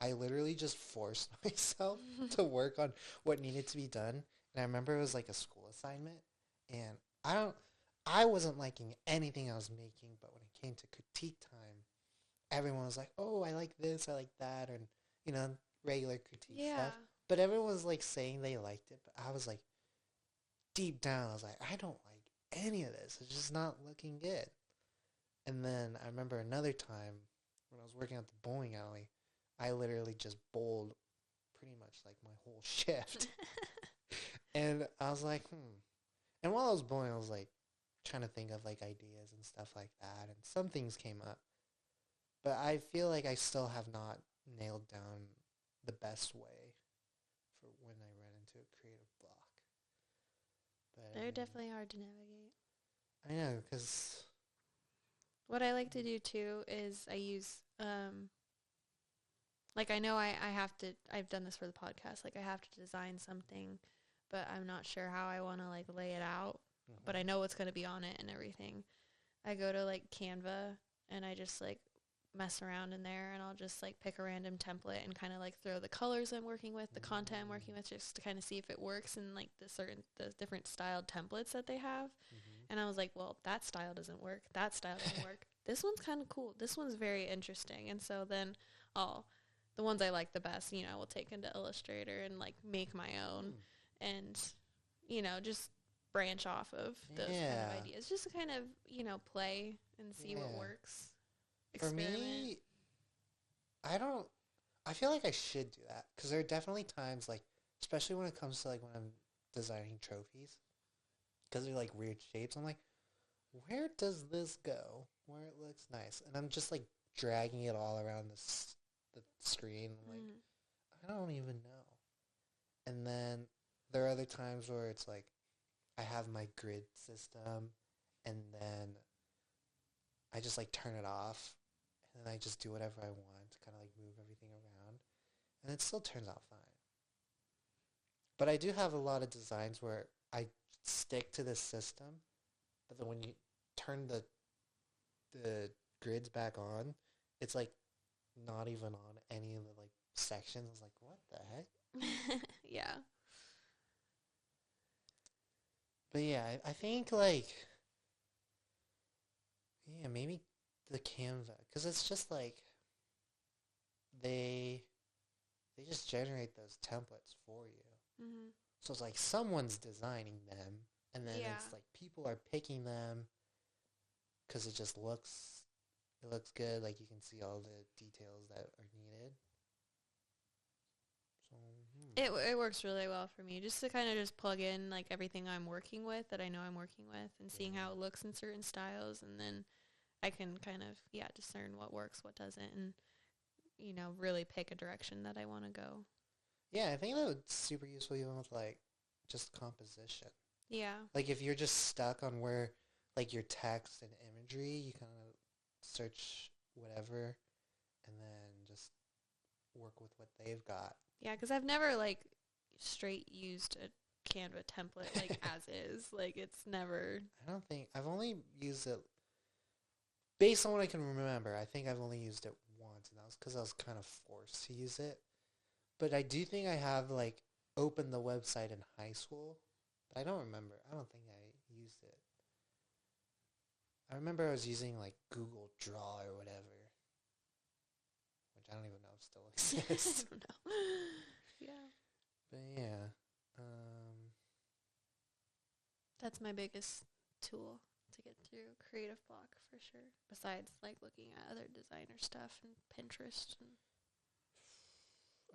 I literally just forced myself to work on what needed to be done. And I remember it was like a school assignment, and I don't I wasn't liking anything I was making, but when it came to critique time, everyone was like, "Oh, I like this, I like that," and you know, regular critique Yeah. stuff. But everyone was like saying they liked it, but I was like deep down, I was like, I don't like any of this. It's just not looking good. And then I remember another time when I was working at the bowling alley, I literally just bowled pretty much like my whole shift. And I was like, hmm. And while I was bowling, I was like trying to think of like ideas and stuff like that. And some things came up. But I feel like I still have not nailed down the best way for when I run into a creative block. But I They're mean, definitely hard to navigate. I know, because. What I like to do too is I use like I know I have to I've done this for the podcast. Like I have to design something, but I'm not sure how I want to like lay it out, but I Mm-hmm. know what's going to be on it and everything. I go to like Canva and I just like mess around in there, and I'll just like pick a random template and kind of like throw the colors I'm working with, the content I'm working Mm-hmm. with, just to kind of see if it works in like the different styled templates that they have. Mm-hmm. And I was like, well, that style doesn't work. That style doesn't work. This one's kind of cool. This one's very interesting. And so then I'll, the ones I like the best, I will take into Illustrator and like make my own, Hmm. and, just branch off of those kind of Yeah. ideas. Just to kind of, play and see what Yeah. works. For Experiment. me, I don't. I feel like I should do that because there are definitely times, like, especially when it comes to like when I'm designing trophies, because they're like weird shapes. I'm like, where does this go? Where it looks nice. And I'm just like dragging it all around the screen. I'm like, I don't even know. And then there are other times where it's like I have my grid system and then I just like turn it off and then I just do whatever I want to kind of like move everything around. And it still turns out fine. But I do have a lot of designs where I stick to this system, but then when you turn the grids back on, it's like not even on any of the like sections. It's like, what the heck? Yeah. But yeah, I think like, yeah, maybe the Canva, because it's just like they just generate those templates for you. Mm-hmm. So it's like someone's designing them, and then it's like people are picking them because it just looks good. Like you can see all the details that are needed. So it works really well for me, just to kind of just plug in like everything I'm working with that I know I'm working with, and seeing how it looks in certain styles, and then I can kind of discern what works, what doesn't, and really pick a direction that I want to go. Yeah, I think that would super useful even with like just composition. Yeah. Like if you're just stuck on where like your text and imagery, you kind of search whatever and then just work with what they've got. Yeah, because I've never like straight used a Canva template like as is. Like it's never. I don't think I've only used it based on what I can remember. I think I've only used it once, and that was because I was kind of forced to use it. But I do think I have like opened the website in high school, but I don't remember. I don't think I used it. I remember I was using like Google Draw or whatever, which I don't even know if still exists. I don't know. Yeah. But yeah. That's my biggest tool to get through creative block for sure. Besides like looking at other designer stuff and Pinterest and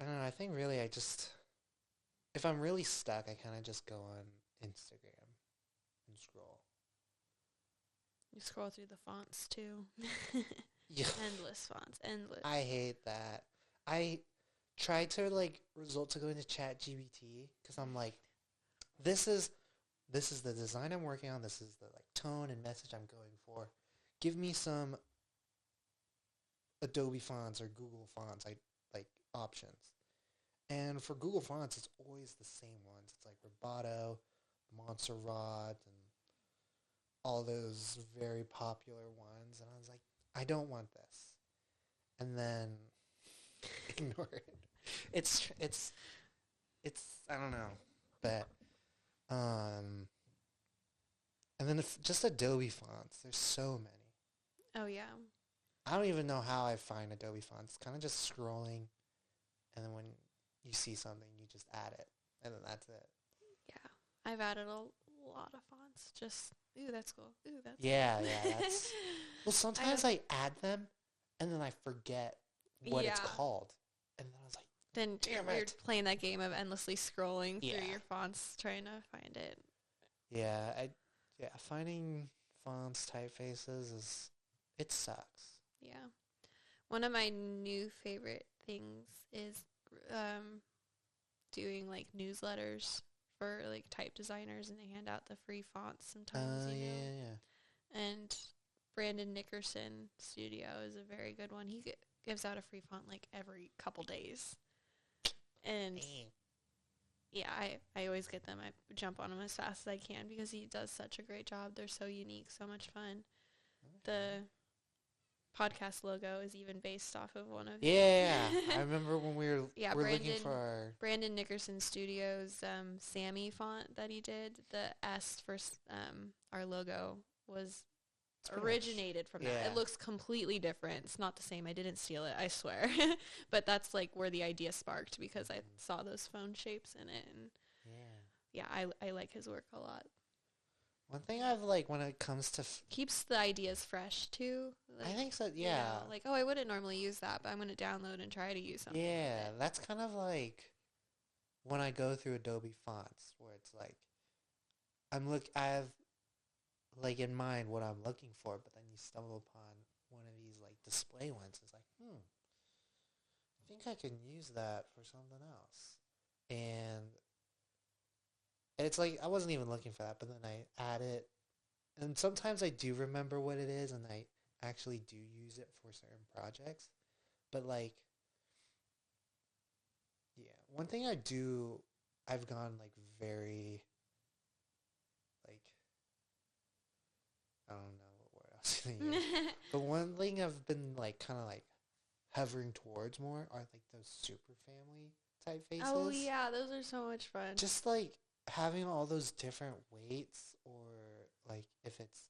I don't know. I think really if I'm really stuck, I kind of just go on Instagram and scroll. you scroll through the fonts too. Yeah. Endless fonts, endless. I hate that. I tried to like resort to go into ChatGPT because I'm like, this is the design I'm working on. This is the like tone and message I'm going for. Give me some Adobe fonts or Google fonts, like options. And for Google fonts, it's always the same ones. It's like Roboto, Montserrat, and all those very popular ones. And I was like, I don't want this. And then ignore it. It's I don't know, but and then just Adobe fonts. There's so many. Oh yeah. I don't even know how I find Adobe fonts. It's kind of just scrolling, and then when you see something, you just add it, and then that's it. Yeah, I've added a lot of fonts. Just ooh, that's cool. Ooh, that's yeah. That's well. Sometimes I add them, and then I forget what it's called, and then I was like, then damn you're it. playing that game of endlessly scrolling through your fonts, trying to find it. Yeah, finding fonts, typefaces it sucks. Yeah. One of my new favorite things is doing like newsletters for like type designers, and they hand out the free fonts sometimes. Yeah. And Brandon Nickerson Studio is a very good one. He gives out a free font like every couple days. And yeah, I always get them. I jump on them as fast as I can because he does such a great job. They're so unique, so much fun. The podcast logo is even based off of one of Yeah, I remember when we were looking for our Brandon Nickerson Studios Sammy font that he did. The S for our logo was originated from that. It looks completely different. It's not the same. I didn't steal it, I swear. But that's like where the idea sparked because I saw those phone shapes in it, and I like his work a lot. One thing I've like when it comes to keeps the ideas fresh too. Like, I think so. Yeah. Like, oh, I wouldn't normally use that, but I'm going to download and try to use something. Yeah, that's kind of like when I go through Adobe fonts, where it's like I have like in mind what I'm looking for, but then you stumble upon one of these like display ones. It's like, I think I can use that for something else. And it's like I wasn't even looking for that, but then I add it, and sometimes I do remember what it is, and I actually do use it for certain projects. But like, yeah, one thing I've gone like very like I don't know what word I was gonna use. The one thing I've been like kind of like hovering towards more are like those super family typefaces. Oh yeah, those are so much fun. Just like having all those different weights, or like if it's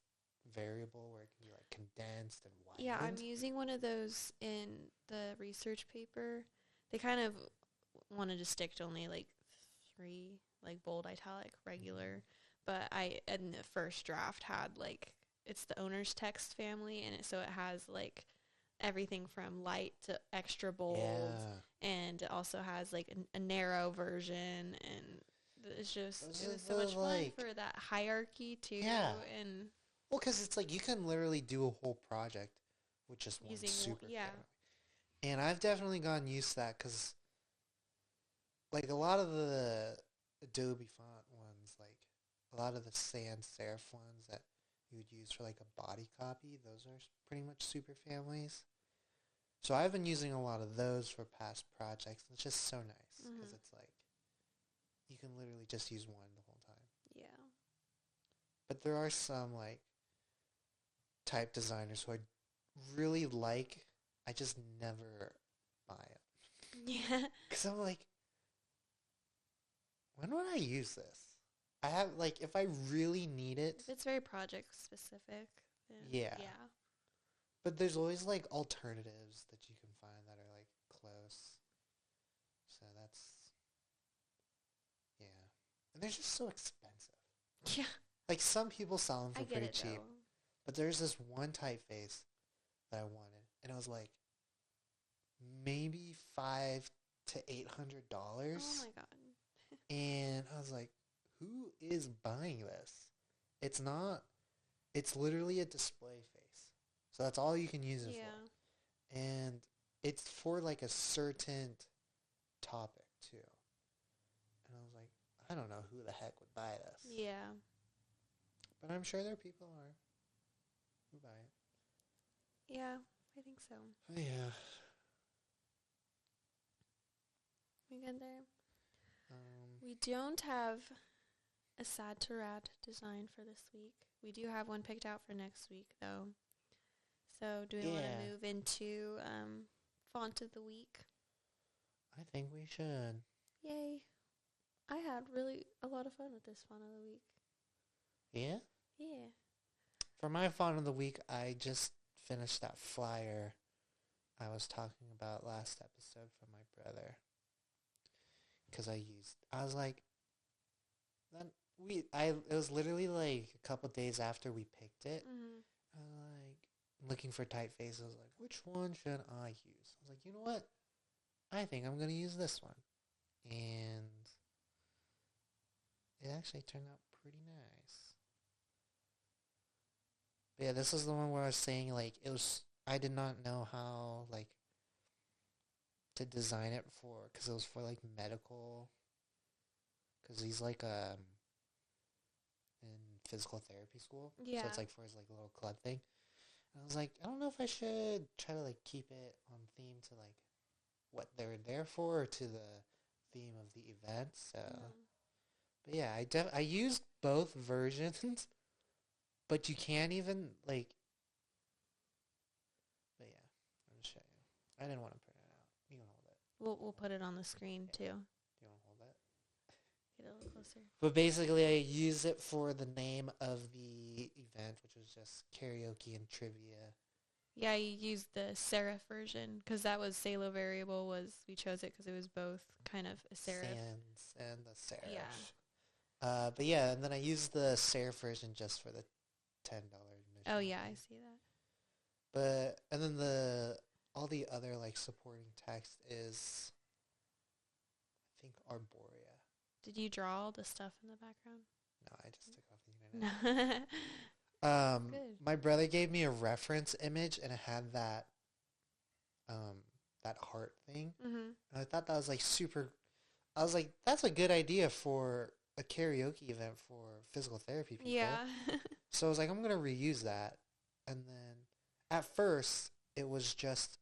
variable where it can be like condensed and widened. Yeah, I'm using one of those in the research paper. They kind of wanted to stick to only like 3, like bold, italic, regular. But I, in the first draft, had like, it's the owner's text family, and so it has like everything from light to extra bold. Yeah. And it also has like a narrow version, and it's just, Those it are was so the, much fun like, for that hierarchy too. Yeah. And Well, because it's like you can literally do a whole project with just one using super yeah. family. And I've definitely gotten used to that because, like, a lot of the Adobe font ones, like, a lot of the sans serif ones that you would use for, like, a body copy, those are pretty much super families. So I've been using a lot of those for past projects. It's just so nice because it's like you can literally just use one the whole time. Yeah. But there are some, like, type designers who I really like. I just never buy it. Yeah. Because I'm like, when would I use this? I have, like, if I really need it. If it's very project specific, then Yeah. Yeah. But there's always, like, alternatives that you can find that are, like, close. So that's, yeah. And they're just so expensive. Yeah. Like, some people sell them I for get pretty it cheap. though. But there's this one typeface that I wanted, and it was like maybe $500 to $800. Oh my god. And I was like, who is buying this? It's not. It's literally a display face, so that's all you can use it for. And it's for like a certain topic too. And I was like, I don't know who the heck would buy this. Yeah. But I'm sure there are people who buy it. Yeah, I think so. Oh, yeah. We good there? We don't have a sad to rad design for this week. We do have one picked out for next week, though. So, do we want to move into font of the week? I think we should. Yay. I had really a lot of fun with this font of the week. Yeah? Yeah. For my font of the week, I just finished that flyer I was talking about last episode from my brother. Because I was like, it was literally like a couple days after we picked it. Mm-hmm. I was like, looking for typefaces. I was like, which one should I use? I was like, you know what? I think I'm going to use this one. And it actually turned out pretty nice. But yeah, this is the one where I was saying, like, I did not know how, like, to design it for, because it was for, like, medical, because he's, like, in physical therapy school. Yeah. So it's, like, for his, like, little club thing. And I was like, I don't know if I should try to, like, keep it on theme to, like, what they're there for, or to the theme of the event, so. But yeah, I used both versions. But you can't even, like, but yeah, I'll just show you. I didn't want to print it out. You can hold it. We'll put it on the screen, too. Do you want to hold it? Get a little closer. But basically, I use it for the name of the event, which was just karaoke and trivia. Yeah, you used the serif version, because that was Salo variable, we chose it because it was both kind of a serif. Sans and the serif. Yeah. But yeah, and then I used the serif version just for the $10 admission. Oh yeah, I see that. But and then all the other like supporting text is, I think, Arborea. Did you draw all the stuff in the background? No, I just took off the internet. Good. My brother gave me a reference image, and it had that heart thing. Mhm. And I thought that was like super. I was like, that's a good idea for a karaoke event for physical therapy people. Yeah. So I was like, I'm gonna reuse that. And then at first, it was just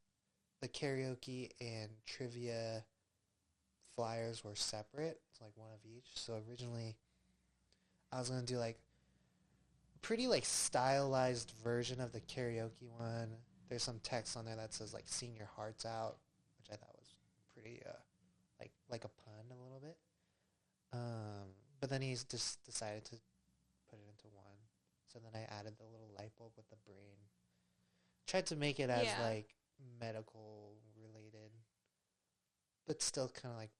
the karaoke and trivia flyers were separate. It's like one of each. So originally, I was gonna do like pretty like stylized version of the karaoke one. There's some text on there that says like "Sing Your Hearts Out," which I thought was pretty like a pun a little bit. But then he's just decided to put it into one. So then I added the little light bulb with the brain. Tried to make it as Yeah. like medical related, but still kind of like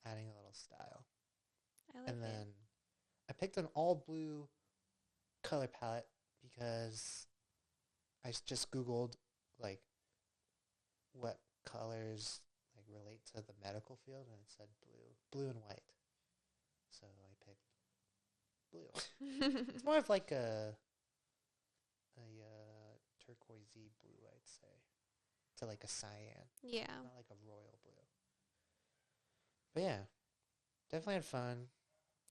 adding a little style. I like And it. then I picked an all blue color palette because just Googled like what colors like relate to the medical field, and it said blue and white. So I picked blue. It's more of like a turquoisey blue, I'd say, to like a cyan, Yeah. not like a royal blue. But yeah, definitely had fun.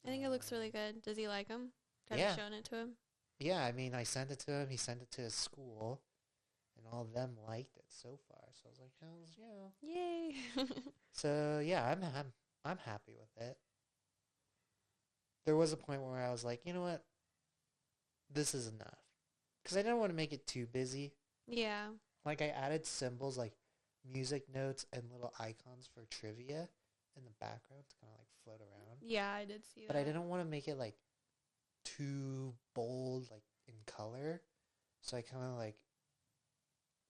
I think it looks really good. Does he like them? Have Yeah. you shown it to him? Yeah, I mean, I sent it to him. He sent it to his school, and all of them liked it so far. So I was like, how's Yay. So yeah, I'm happy with it. There was a point where I was like, you know what, this is enough, because I didn't want to make it too busy. Yeah. Like I added symbols like music notes and little icons for trivia in the background to kind of like float around. Yeah, I did see But that. I didn't want to make it like too bold, like in color. So I kind of like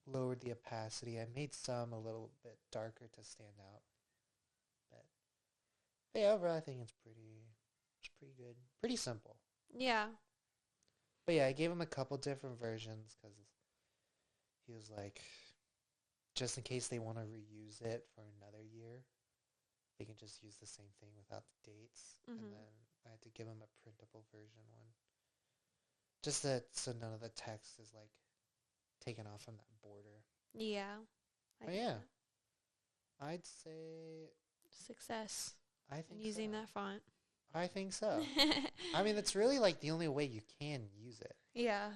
lowered the opacity. I made some a little bit darker to stand out. But yeah, overall I think it's pretty good. Pretty simple. Yeah. But yeah, I gave him a couple different versions because he was like, just in case they want to reuse it for another year, they can just use the same thing without the dates. And then I had to give him a printable version one. Just so none of the text is like taken off from that border. Yeah. But yeah, I'd say Success. I think Using so. that font. I think so. I mean, it's really like the only way you can use it. Yeah.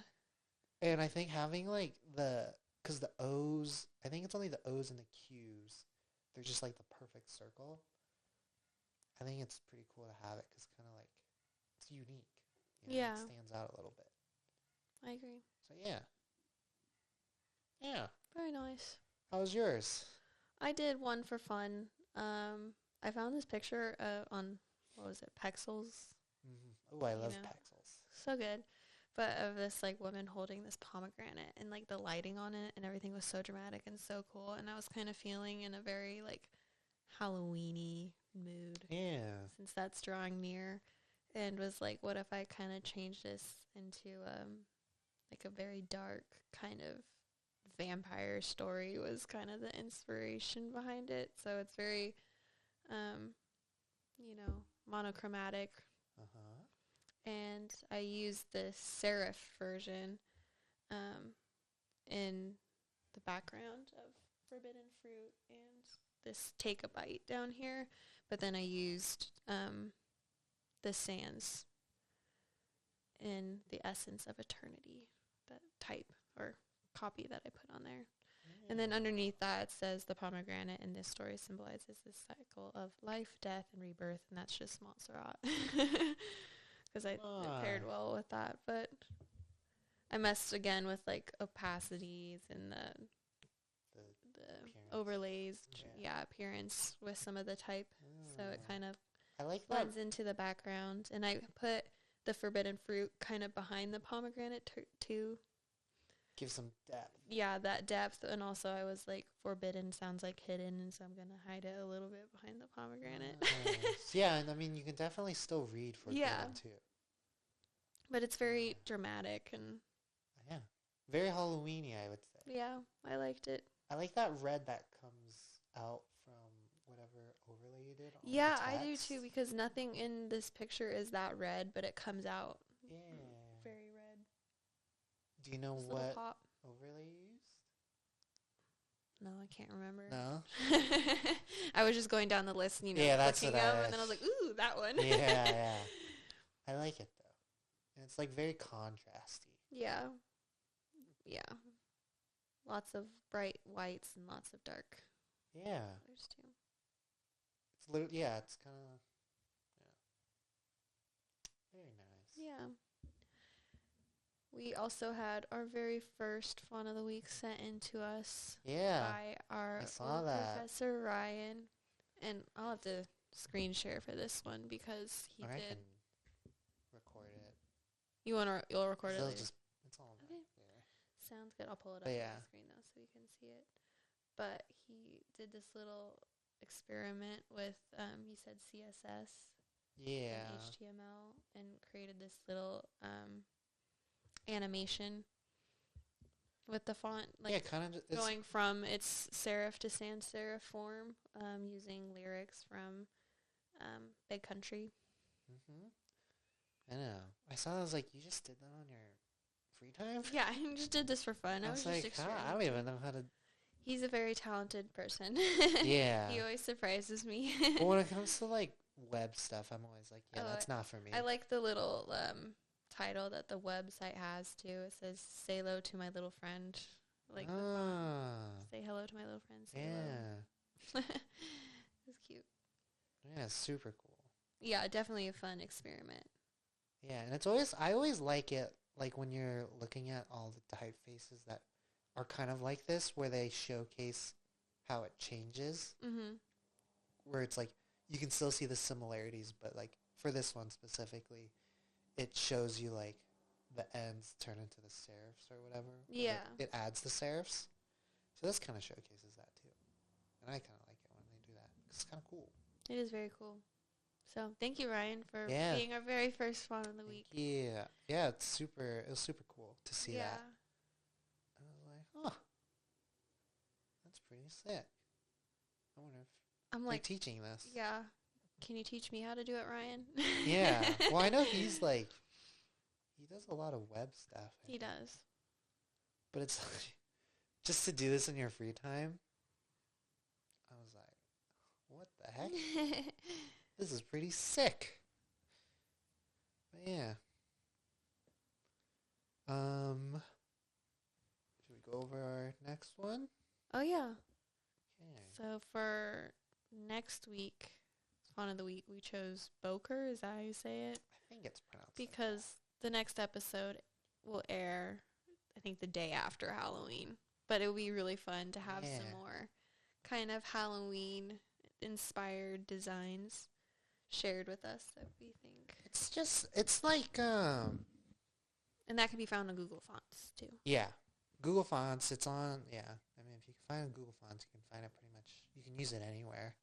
And I think having like because the O's, I think it's only the O's and the Q's. They're just like the perfect circle. I think it's pretty cool to have it because kind of like it's unique. Yeah. It stands out a little bit. I agree. So yeah. Yeah. Very nice. How was yours? I did one for fun. I found this picture on, what was it, Pexels? Mm-hmm. Oh, I love know. Pexels. So good. But of this, like, woman holding this pomegranate, and, like, the lighting on it and everything was so dramatic and so cool. And I was kind of feeling in a very, like, Halloween-y mood. Yeah. Since that's drawing near. And was like, what if I kind of change this into, like, a very dark kind of vampire story was kind of the inspiration behind it. So it's very, monochromatic. Uh-huh. And I used the serif version in the background of Forbidden Fruit and this Take a Bite down here. But then I used the sans in the Essence of Eternity, that type or copy that I put on there. And then underneath that it says the pomegranate in this story symbolizes this cycle of life, death, and rebirth, and that's just Montserrat. Because it paired well with that. But I messed again with like opacities and the overlays, appearance with some of the type. So it kind of I like blends into the background. And I put the forbidden fruit kind of behind the pomegranate too. Give some depth. Yeah, that depth. And also I was like, forbidden sounds like hidden, and so I'm going to hide it a little bit behind the pomegranate. Yeah, and I mean, you can definitely still read forbidden too. But it's very dramatic and... Yeah. Very Halloween-y, I would say. Yeah, I liked it. I like that red that comes out from whatever overlay you did on Yeah, the text. I do too, because nothing in this picture is that red, but it comes out very red. Do you know This little what pop. overlay you used? No, I can't remember. No? I was just going down the list, and, Yeah, that's clicking what them, and then I was like, ooh, that one. Yeah. I like it, though. And it's, like, very contrasty. Yeah. Yeah. Lots of bright whites and lots of dark Yeah. colors, too. It's literally, yeah, it's kind of, yeah. Very nice. Yeah. We also had our very first Fawn of the Week sent in to us by our I saw that. Professor Ryan. And I'll have to screen share for this one because he Or I did. can record it. You'll record it later? It's all Okay. there. Sounds good. I'll pull it up But on yeah. the screen, though, so you can see it. But he did this little experiment with, he said CSS Yeah. and HTML and created this little animation with the font, like Yeah, kind of. going from its serif to sans serif form, using lyrics from Big Country. I know. I saw. I was like, you just did that on your free time? Yeah, I just did this for fun. I was like, just I don't even know how to. He's a very talented person. Yeah. He always surprises me. But when it comes to like web stuff, I'm always like, yeah, that's not for me. I like the little title that the website has too. It says "Say hello to my little friend." Like the font. Say hello to my little friend. Say hello. It's cute. Yeah, it's super cool. Yeah, definitely a fun experiment. Yeah, and I always like it, like when you're looking at all the typefaces that are kind of like this, where they showcase how it changes. Mm-hmm. Where it's like, you can still see the similarities, but like for this one specifically, it shows you like the ends turn into the serifs or whatever. Yeah. It adds the serifs. So this kind of showcases that too. And I kind of like it when they do that. 'Cause it's kind of cool. It is very cool. So thank you, Ryan, for being our very first Fawn of the Week. Yeah. Yeah, it was super cool to see that. And I was like, huh. That's pretty sick. I wonder if I'm like teaching this. Yeah. Can you teach me how to do it, Ryan? Yeah. Well, I know he's like, he does a lot of web stuff. He does. But it's like, just to do this in your free time, I was like, what the heck? This is pretty sick. But yeah. Should we go over our next one? Oh, yeah. Okay. So for next week, Fawn of the Week, we chose Bokor. Is that how you say it? I think it's pronounced because the next episode will air, I think, the day after Halloween. But it will be really fun to have some more kind of Halloween-inspired designs shared with us that we think. It's like, And that can be found on Google Fonts, too. Yeah. Google Fonts, it's on, I mean, if you can find Google Fonts, you can find it pretty much, you can use it anywhere.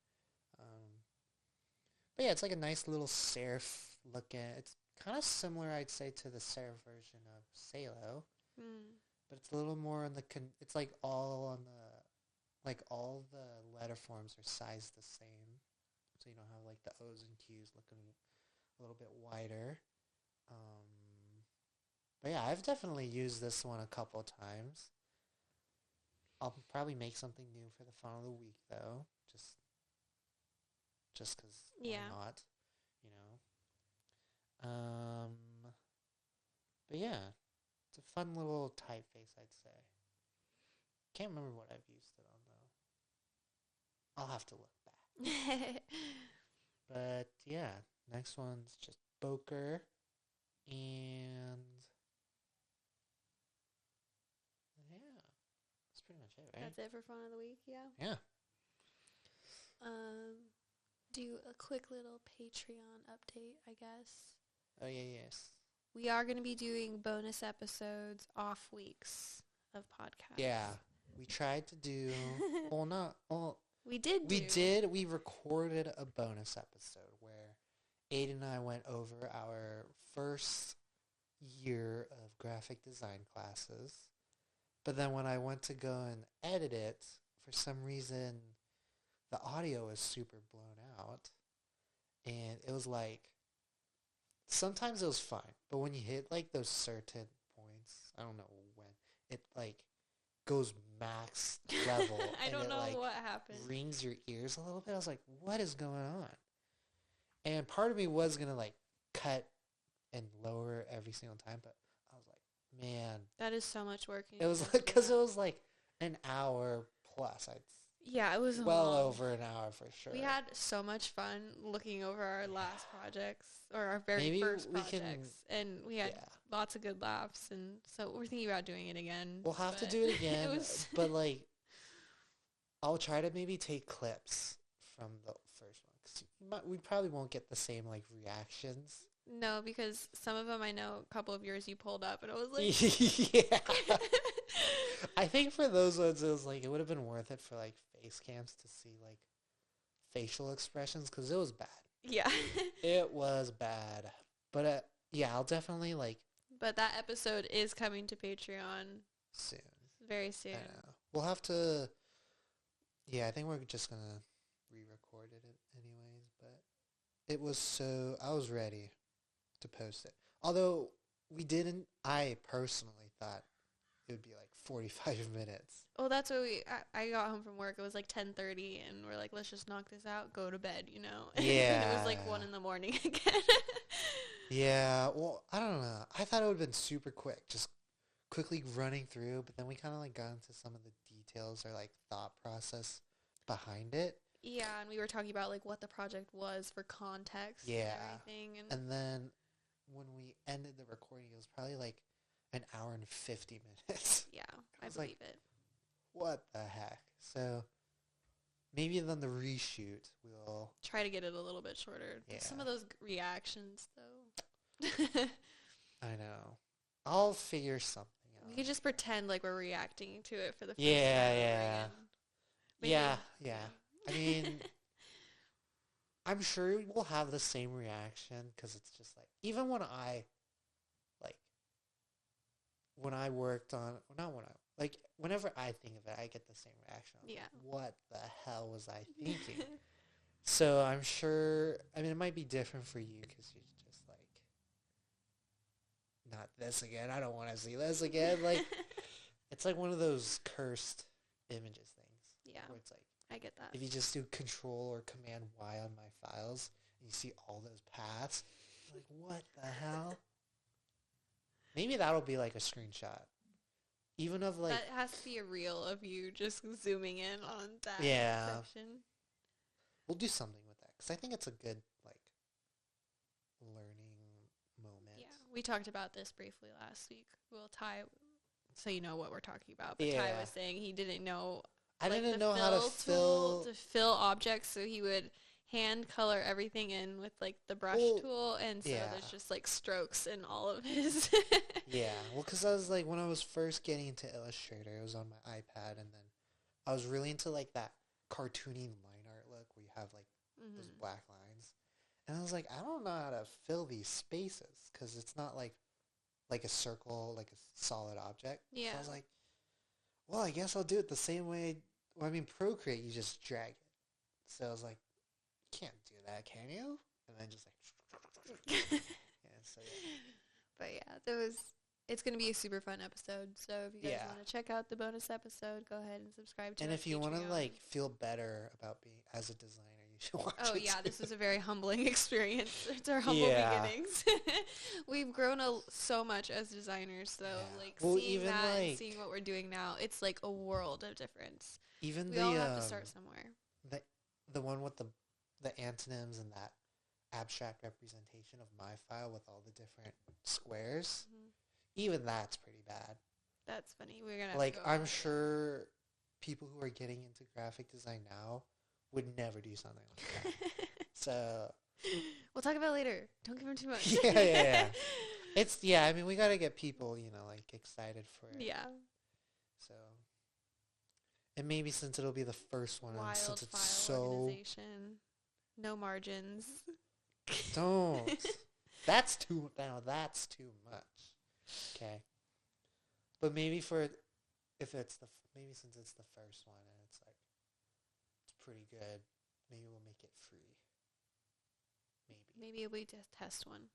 But yeah, it's like a nice little serif looking, it's kind of similar, I'd say, to the serif version of Salo. But it's a little more on the, it's like all on the, like all the letter forms are sized the same. So you don't have like the O's and Q's looking a little bit wider. But yeah, I've definitely used this one a couple times. I'll probably make something new for the Fun of the Week, though. Just because why not, you know? But yeah, it's a fun little typeface, I'd say. Can't remember what I've used it on, though. I'll have to look back. But yeah, next one's just Bokor. And yeah, that's pretty much it, right? That's it for Fun of the Week, yeah? Yeah. Do a quick little Patreon update, I guess. Oh, yeah, yes. We are going to be doing bonus episodes off weeks of podcasts. Yeah, we tried to do, we did. We recorded a bonus episode where Ayden and I went over our first year of graphic design classes. But then when I went to go and edit it, for some reason, the audio was super blown out. And it was like, sometimes it was fine. But when you hit like those certain points, I don't know it like goes max level. I and don't it, know like, what happened. rings your ears a little bit. I was like, what is going on? And part of me was going to like cut and lower every single time, but I was like, man. That is so much work. It was like, because it was like an hour plus. Yeah, it was well long. over an hour for sure. We had so much fun looking over our last projects, or our very first projects, and we had lots of good laughs, and so we're thinking about doing it again. We'll have to do it again, but like, I'll try to maybe take clips from the first one, because we probably won't get the same like reactions. No, because some of them I know, a couple of yours you pulled up, and I was like, yeah. I think for those ones, it was like, it would have been worth it for like face cams to see like facial expressions, because it was bad. Yeah. It was bad. But yeah, I'll definitely like. But that episode is coming to Patreon soon. Very soon. I know. We'll have to. Yeah, I think we're just going to re-record it anyways. But it was so. I was ready to post it. Although we didn't. I personally thought it would be like 45 minutes. Oh, that's what I got home from work. It was like 10:30, and we're like, let's just knock this out, go to bed, you know? Yeah. And it was like 1 a.m. again. Yeah, well, I don't know. I thought it would have been super quick, just quickly running through, but then we kind of like got into some of the details or like thought process behind it. Yeah, and we were talking about like what the project was for context and everything. And then when we ended the recording, it was probably like an hour and 50 minutes. Yeah, I believe it. What the heck? So maybe then the reshoot, we'll try to get it a little bit shorter. Yeah. Some of those reactions, though. I know. I'll figure something out. We could just pretend like we're reacting to it for the first time. Yeah. Yeah. I mean, I'm sure we'll have the same reaction, because it's just like, even when I worked on, whenever I think of it, I get the same reaction. What the hell was I thinking? So I'm sure, I mean, it might be different for you, because you're just like, not this again. I don't want to see this again. Like, it's like one of those cursed images things. Yeah. Where it's like, I get that. if you just do Control or Command Y on my files, and you see all those paths, you're like, what the hell? Maybe that'll be like a screenshot. Even of like... That has to be a reel of you just zooming in on that section. We'll do something with that, because I think it's a good, like, learning moment. Yeah, we talked about this briefly last week. Well, Ty, so you know what we're talking about, but Ty was saying he didn't know... I didn't know how to fill objects, so he would hand color everything in with like the brush tool, and so there's just like strokes in all of his. Yeah, well, because I was like, when I was first getting into Illustrator, it was on my iPad, and then I was really into like that cartoony line art look where you have like those black lines, and I was like, I don't know how to fill these spaces, because it's not like a circle, like a solid object. Yeah. So I was like, well, I guess I'll do it the same way. Well, I mean, Procreate, you just drag it. So I was like, you can't do that, can you? And then just like... But yeah, it's going to be a super fun episode. So if you guys want to check out the bonus episode, go ahead and subscribe to And our if you want to Patreon. like feel better about being as a designer, you should watch it. Oh yeah, this is a very humbling experience. It's our humble beginnings. We've grown so much as designers, so like seeing that and seeing what we're doing now, it's like a world of difference. Even we all have to start somewhere. The one with the antonyms and that abstract representation of my file with all the different squares, even that's pretty bad. That's funny. We're gonna like I'm sure people who are getting into graphic design now would never do something like that. So we'll talk about it later. Don't give them too much. Yeah. It's I mean, we gotta get people, like excited for it. Yeah. So, and maybe since it'll be the first one, and since it's so organization, no margins. Don't. That's too much. Okay. But maybe since it's the first one and it's like it's pretty good, maybe we'll make it free. Maybe we just test one,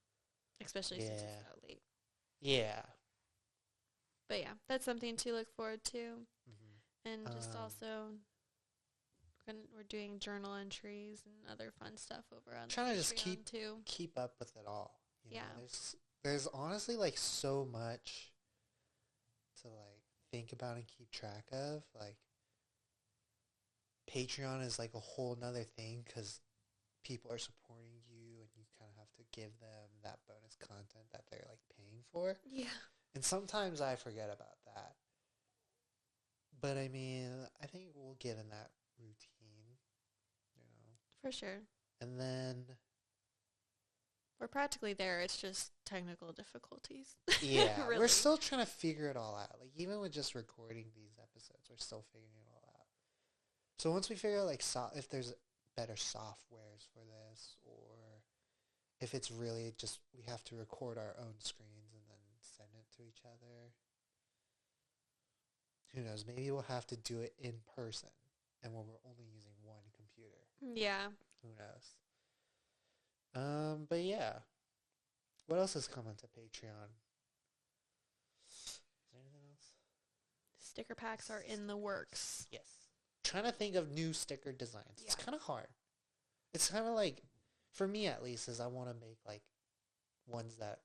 especially since it's out late. Yeah. But yeah, that's something to look forward to. Mm-hmm. And just also, we're doing journal entries and other fun stuff over on Trying to Patreon just too. keep up with it all. You Yeah. know, there's honestly like so much to like think about and keep track of. Like Patreon is like a whole nother thing because people are supporting you and you kind of have to give them that bonus content that they're like paying for. Yeah. And sometimes I forget about that. But I mean, I think we'll get in that routine, you know. For sure. And then we're practically there. It's just technical difficulties. yeah, really. we're still trying to figure it all out. Like even with just recording these episodes, we're still figuring it all out. So once we figure out like if there's better softwares for this, or if it's really just we have to record our own screens and then send it to each other. Who knows? Maybe we'll have to do it in person, and when we're only using one computer. Yeah. Who knows? But yeah. What else has come onto Patreon? Is there anything else? Sticker packs are in the works. Yes. Trying to think of new sticker designs. Yeah. It's kind of hard. It's kind of like, for me at least, is I want to make like ones that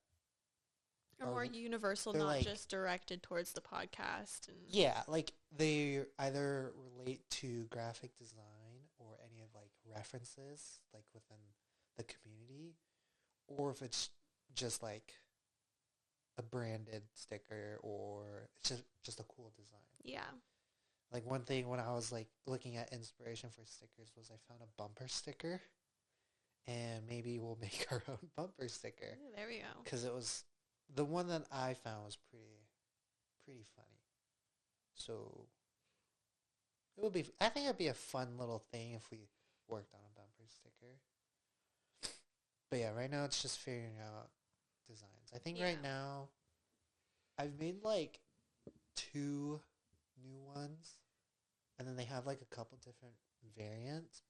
are more universal, not like, just directed towards the podcast. And yeah, like they either relate to graphic design or any of like references like within the community, or if it's just like a branded sticker or it's just a cool design. Yeah. Like one thing when I was like looking at inspiration for stickers was I found a bumper sticker, and maybe we'll make our own bumper sticker. Ooh, there we go. Because it was the one that I found was pretty funny. So it would be. I think it'd be a fun little thing if we worked on a bumper sticker. But yeah, right now it's just figuring out designs. I think right now I've made like 2 new ones, and then they have like a couple different variants,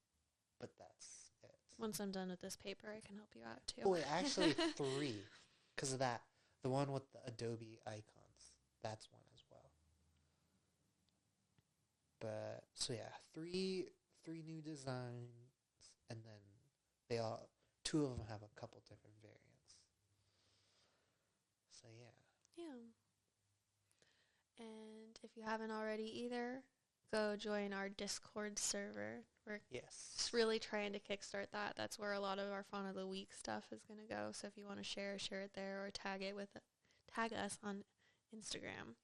but that's it. Once I'm done with this paper, I can help you out too. Oh, wait, actually 3, because of that. The one with the Adobe icons, that's one as well. But so yeah, 3 new designs, and then 2 of them have a couple different variants. So yeah. Yeah. And if you haven't already either, go join our Discord server. We're just really trying to kickstart that. That's where a lot of our Fawn of the Week stuff is going to go. So if you want to share it there, or tag us on Instagram.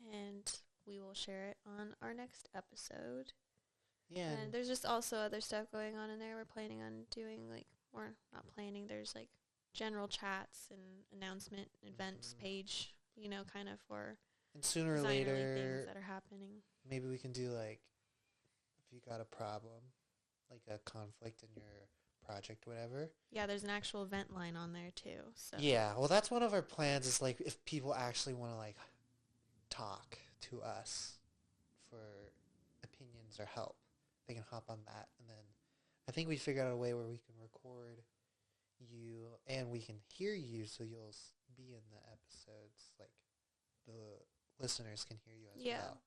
Yeah. And we will share it on our next episode. Yeah. And there's just also other stuff going on in there. We're planning on doing there's like general chats and announcement events page, kind of for and sooner or later things that are happening. Maybe we can do like if you got a problem, like a conflict in your project, whatever. Yeah, there's an actual event line on there too. So yeah, well, that's one of our plans. Is like if people actually want to like talk to us for opinions or help, they can hop on that, and then I think we figured out a way where we can record you and we can hear you, so you'll be in the episodes. Like the listeners can hear you as well.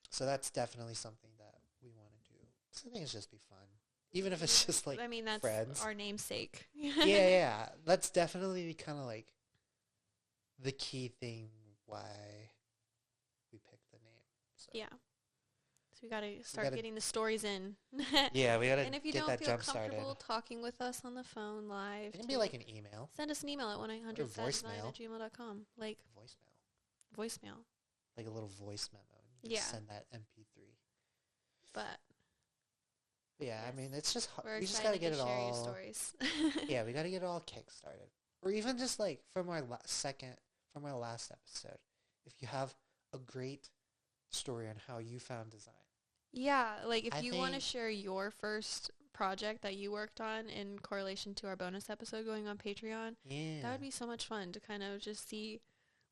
So that's definitely something that we want to do. So I think it's just be fun. Even if it's just like that's friends. Our namesake. yeah. That's definitely kind of like the key thing why we picked the name. So. Yeah. So we got to start getting the stories in. Yeah, we got to And if you get don't that feel jump started. comfortable talking with us on the phone live, it can be like an email. Send us an email at 1-800-SATDESIGN@gmail.com. Like voicemail. Like a little voice memo. Yeah. Send that MP3. But yeah, I mean, it's just we just got to get it share all. Your stories. Yeah, we got to get it all kickstarted, or even just like from our last episode, if you have a great story on how you found design. Yeah, like if you want to share your first project that you worked on in correlation to our bonus episode going on Patreon, that would be so much fun to kind of just see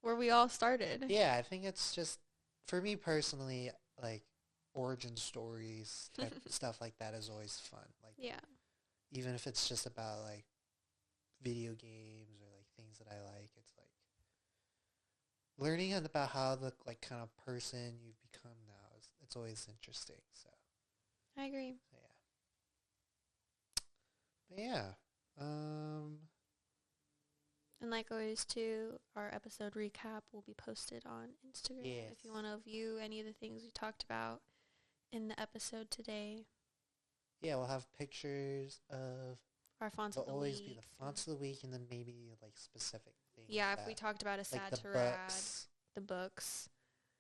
where we all started. Yeah, I think it's just, for me personally, like origin stories, type stuff like that is always fun. Like, yeah, even if it's just about like video games or like things that I like, it's like learning about how the like kind of person you've become now is it's always interesting. So, I agree. so yeah, but yeah, And like always, too, our episode recap will be posted on Instagram yes, if you want to view any of the things we talked about in the episode today. yeah, we'll have pictures of. Our fonts There'll of the always week. be the fonts of the week, and then maybe like specific things. Yeah, if we talked about a sad like the to rad, books, the books,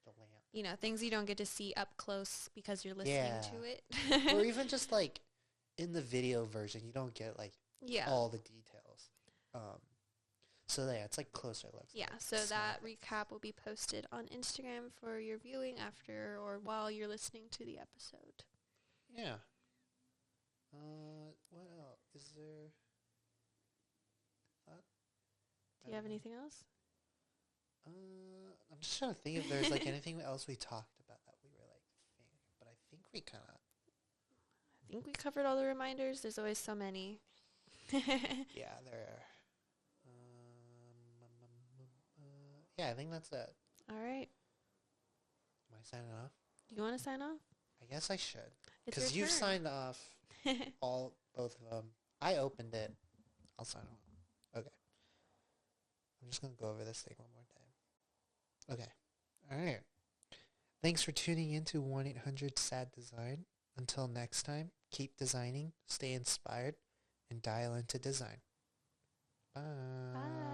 the lamp, you know, things you don't get to see up close because you're listening yeah, to it. or even just like in the video version, you don't get like yeah. all the details. So yeah, it's like closer looks. Yeah, like so that snippets. recap will be posted on Instagram for your viewing after or while you're listening to the episode. Yeah. What else is there? Do you have anything else? I'm just trying to think if there's like anything else we talked about that we were like thinking, but I think we kind of. I think we covered all the reminders. There's always so many. Yeah, there are. Yeah, I think that's it. All right. Am I signing off? Do you want to sign off? I guess I should. It's Because your you've turn. signed off both of them. I opened it. I'll sign off. Okay. I'm just going to go over this thing one more time. Okay. All right. Thanks for tuning in to 1-800-SAD-DESIGN. Until next time, keep designing, stay inspired, and dial into design. Bye. Bye.